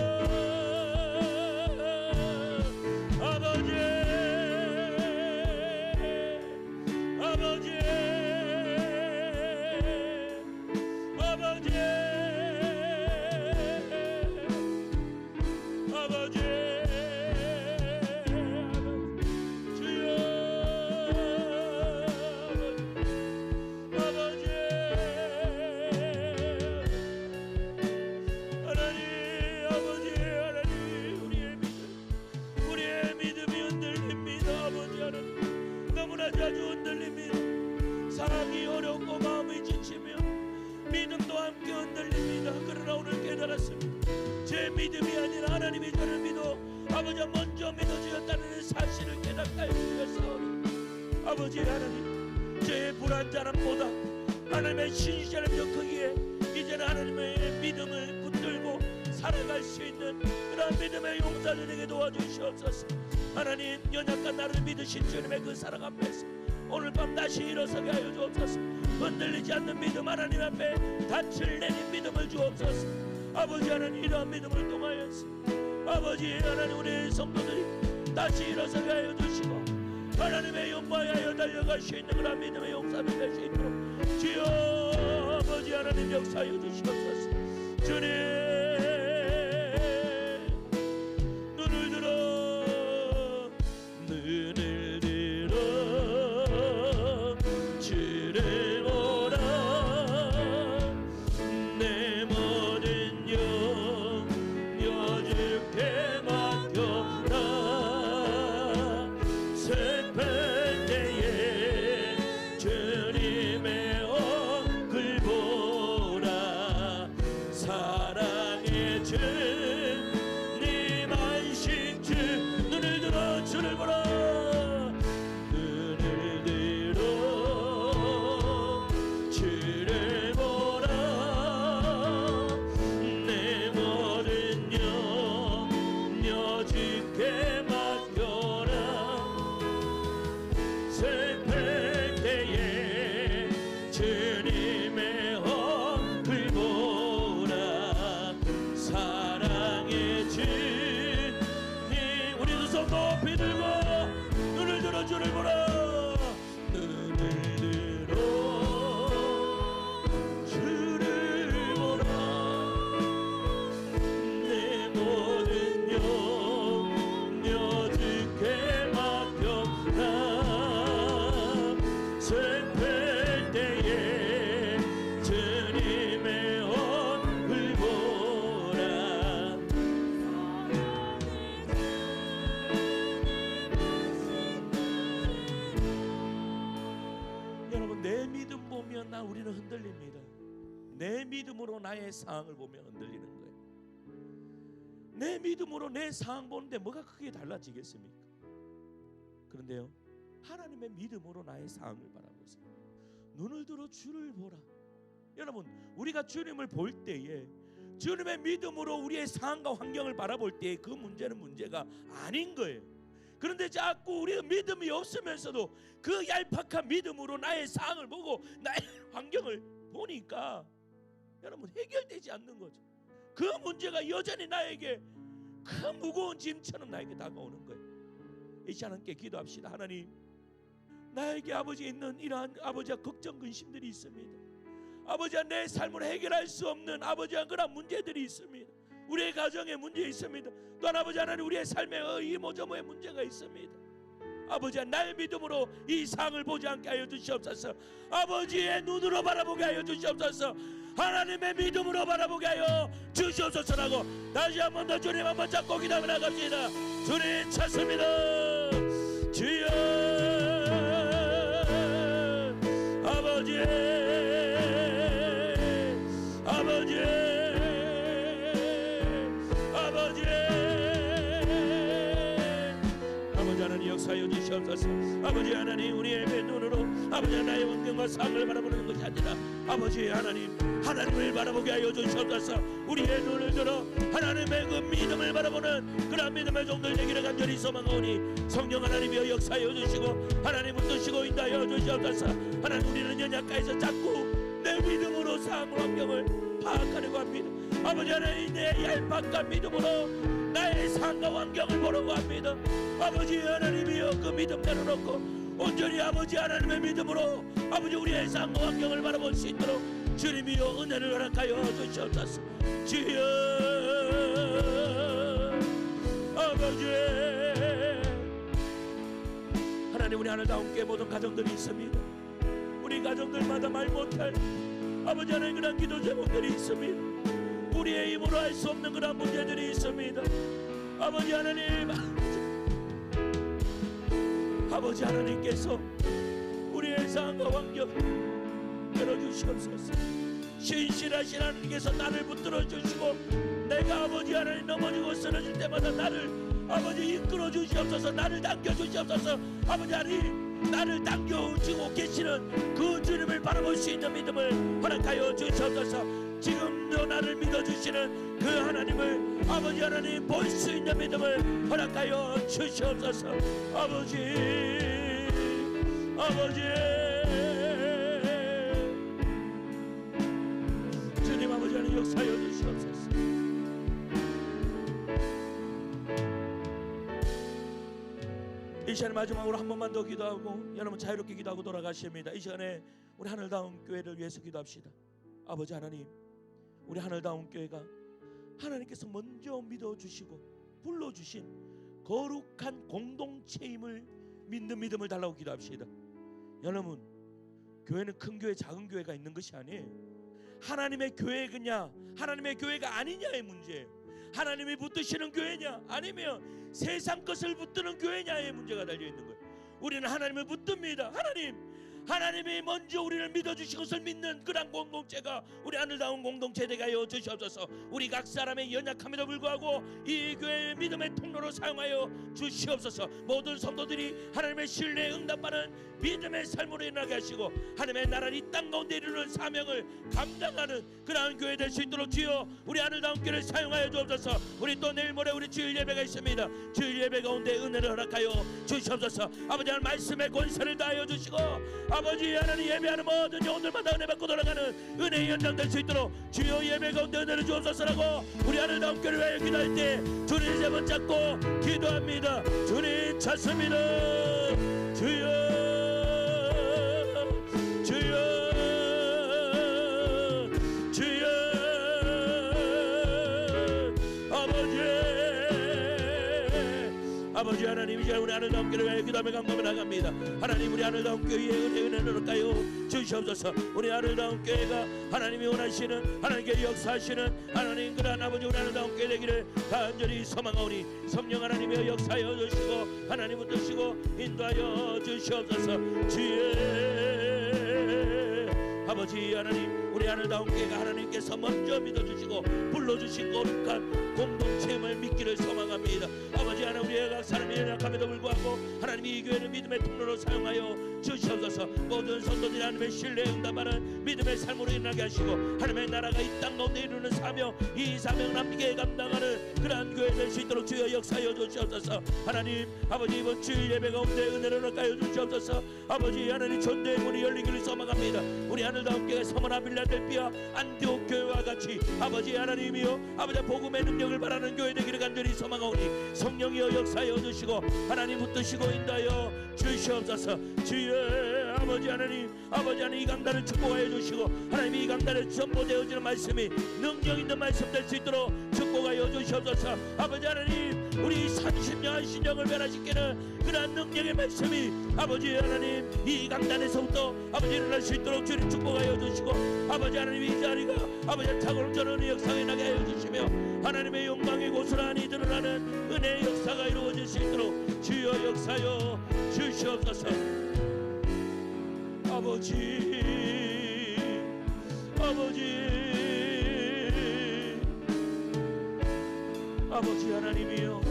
아버지, 아버지, 아버지, 아버지, 주여, 아버지, 자주 흔들립니다. 사랑이 어렵고 마음이 지치며 믿음도 함께 흔들립니다. 그러나 오늘 깨달았습니다. 제 믿음이 아니라 하나님이 저를 믿어 아버지가 먼저 믿어주셨다는 사실을 깨닫게 해주셨사오니 아버지 하나님, 제 불안전함보다 하나님의 신실함이 더 크기에 이제는 하나님의 믿음을 붙들고 살아갈 수 있는 그런 믿음의 용사들에게 도와주시옵소서. 하나님, 연약한 나를 믿으신 주님의 그 사랑 앞에서 오늘 밤 다시 일어서게 하여 주옵소서. 흔들리지 않는 믿음, 하나님 앞에 닻을 내린 믿음을 주옵소서. 아버지 하나님, 이러한 믿음을 통하여서 아버지 하나님, 우리 성도들이 다시 일어서게 하여 주시고 하나님의 영광에 하여 달려갈 수 있는 그런 믿음의 용사들 될 수 있도록 주여 아버지 하나님 역사하여 주시옵소서. 주님, 눈을 들어 때마다 우리는 흔들립니다. 내 믿음으로 나의 상황을 보면 흔들리는 거예요. 내 믿음으로 내 상황 보는데 뭐가 크게 달라지겠습니까? 그런데요, 하나님의 믿음으로 나의 상황을 바라보세요. 눈을 들어 주를 보라. 여러분, 우리가 주님을 볼 때에 주님의 믿음으로 우리의 상황과 환경을 바라볼 때에 그 문제는 문제가 아닌 거예요. 그런데 자꾸 우리가 믿음이 없으면서도 그 얄팍한 믿음으로 나의 상황을 보고 나의 환경을 보니까 여러분 해결되지 않는 거죠. 그 문제가 여전히 나에게 큰 무거운 짐처럼 나에게 다가오는 거예요. 이 시간 함께 기도합시다. 하나님, 나에게 아버지 있는 이러한 아버지와 걱정 근심들이 있습니다. 아버지와 내 삶을 해결할 수 없는 아버지와 그런 문제들이 있습니다. 우리의 가정에 문제 있습니다. 또한 아버지 하나님, 우리의 삶에 이모저모의 문제가 있습니다. 아버지와 나의 믿음으로 이 상을 보지 않게 하여 주시옵소서. 아버지의 눈으로 바라보게 하여 주시옵소서. 하나님의 믿음으로 바라보게 하여 주시옵소서라고 다시 한 번 더 주님 한번 잡고 기도하며 나갑시다. 주님 찾습니다. 주여 아버지, 아버지, 아버지, 아버지 하나님 역사하여 주시옵소서. 아버지 하나님, 우리의 눈으로 아버지 하나님의 환경과 삶을 바라보는 것이 아니라 아버지 하나님, 하나님을 바라보게 하여 주시옵소서. 우리의 눈을 들어 하나님의 그 믿음을 바라보는 그런 믿음의 종들 되기를 간절히 소망하오니 성령 하나님이여 역사하여 주시고 하나님 붙드시고 인도하여 주시옵소서. 하나님, 우리는 연약가에서 자꾸 내 믿음으로 상황 환경을 파악하려고 합니다. 아버지 하나님, 내 얄팍한 믿음으로 나의 상황과 환경을 보려고 합니다. 아버지 하나님이여 그 믿음 내려놓고 온전히 아버지 하나님의 믿음으로 아버지 우리의 상황과 환경을 바라볼 수 있도록 주님이여 은혜를 허락하여 주시옵소서. 주여 아버지 하나님, 우리 하늘다운 께 모든 가정들이 있습니다. 우리 가정들마다 말 못할 아버지 하나님 그런 기도 제목들이 있습니다. 우리의 힘으로 할 수 없는 그런 문제들이 있습니다. 아버지 하나님, 아버지 하나님께서 우리의 상황과 환경 열어주시옵소서. 신실하신 하나님께서 나를 붙들어 주시고 내가 아버지 하나님 넘어지고 쓰러질 때마다 나를 아버지 이끌어 주시옵소서. 나를 당겨 주시옵소서. 아버지 하나님, 나를 당겨주시고 계시는 그 주님을 바라볼 수 있는 믿음을 허락하여 주시옵소서. 지금도 나를 믿어주시는 그 하나님을 아버지 하나님 볼 수 있는 믿음을 허락하여 주시옵소서. 아버지, 아버지, 주님 아버지 하나님 역사하여 주시옵소서. 이 시간에 마지막으로 한 번만 더 기도하고 여러분 자유롭게 기도하고 돌아가십니다. 이 시간에 우리 하늘다운 교회를 위해서 기도합시다. 아버지 하나님, 우리 하늘다운 교회가 하나님께서 먼저 믿어주시고 불러주신 거룩한 공동체임을 믿는 믿음을 달라고 기도합시다. 여러분, 교회는 큰 교회 작은 교회가 있는 것이 아니에요. 하나님의 교회냐 하나님의 교회가 아니냐의 문제예요. 하나님이 붙드시는 교회냐 아니면 세상 것을 붙드는 교회냐의 문제가 달려있는 거예요. 우리는 하나님을 붙듭니다. 하나님이 먼저 우리를 믿어주신 것을 믿는 그런 공동체가 우리 하늘다운 공동체 되게 하여 주시옵소서. 우리 각 사람의 연약함에도 불구하고 이 교회의 믿음의 통로로 사용하여 주시옵소서. 모든 성도들이 하나님의 신뢰에 응답하는 믿음의 삶으로 일어나게 하시고 하나님의 나라를 이 땅 가운데 이루는 사명을 감당하는 그러한 교회 될 수 있도록 주여 우리 하늘다운 교회를 사용하여 주옵소서. 우리 또 내일 모레 우리 주일 예배가 있습니다. 주일 예배 가운데 은혜를 허락하여 주시옵소서. 아버지 하나님 말씀의 권세를 다하여 주시고 아버지 하나님 예배하는 모든 영혼들마다 은혜 받고 돌아가는 은혜의 연장 될 수 있도록 주여 예배 가운데 은혜를 주옵소서라고 우리 하늘다운 교회를 위하여 기도할 때 주님 세 번 잡고 기도합니다. 주님 찾습니다. 주여 아버지 하나님, 이제 우리 하늘다운 교회를 위하여 기도하며 감동을 나갑니다. 하나님, 우리 하늘다운 교회의 은혜를 얻을까요 주시옵소서. 우리 하늘다운 교회가 하나님이 원하시는 하나님께 역사하시는 하나님 그러한 아버지 우리 하늘다운 교회 되기를 간절히 소망하오니 성령 하나님의 역사하여 주시고 하나님 붙드시고 인도하여 주시옵소서. 주의 아버지 하나님, 우리 하늘다운 교회가 하나님께서 먼저 믿어주시고 불러주신 거룩한 공동체임을 믿기를 소망합니다. 아버지 하나님, 우리의 각 사람이 연약함에도 불구하고 하나님 이 교회를 믿음의 통로로 사용하여 주시옵소서. 모든 성도들이 하나님의 신뢰에 응답하는 믿음의 삶으로 일어나게 하시고 하나님의 나라가 이 땅 가운데 이루는 사명, 이 사명을 함께 감당하는 그러한 교회 될 수 있도록 주여 역사하여 주시옵소서. 하나님 아버지, 이번 주일 예배 가운데 은혜를 얻게 주시옵소서. 아버지 하나님, 전도의 문이 열리기를 소망합니다. 우리 하늘다운 교회 서머나 빌라델피아 안디옥 교회와 같이 아버지 하나님이여, 아버지 복음의 능력을 바라는 교회 되기를 간절히 소망하오니 성령이여 역사하여 주시고 하나님 붙드시고 인도하여 주시옵소서. 주여 아버지 하나님, 아버지 하나님, 이 강단을 축복하여 주시고 하나님 이 강단에 전보되어지는 말씀이 능력 있는 말씀 될 수 있도록 축복하여 주시옵소서. 아버지 하나님, 우리 30년 신령을 변화시키는 그러한 능력의 말씀이 아버지 하나님 이 강단에서부터 아버지 일어날 수 있도록 주님 축복하여 주시고 아버지 하나님, 이 자리가 아버지 탁월한 전원의 역사에 나게 하여 주시며 하나님의 영광이 고스란히 드러나는 은혜의 역사가 이루어질 수 있도록 주여 역사여 주시옵소서. 아버지, 아버지 하나님이여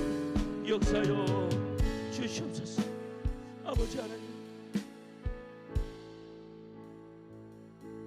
역사여 주시옵소서. 아버지 하나님,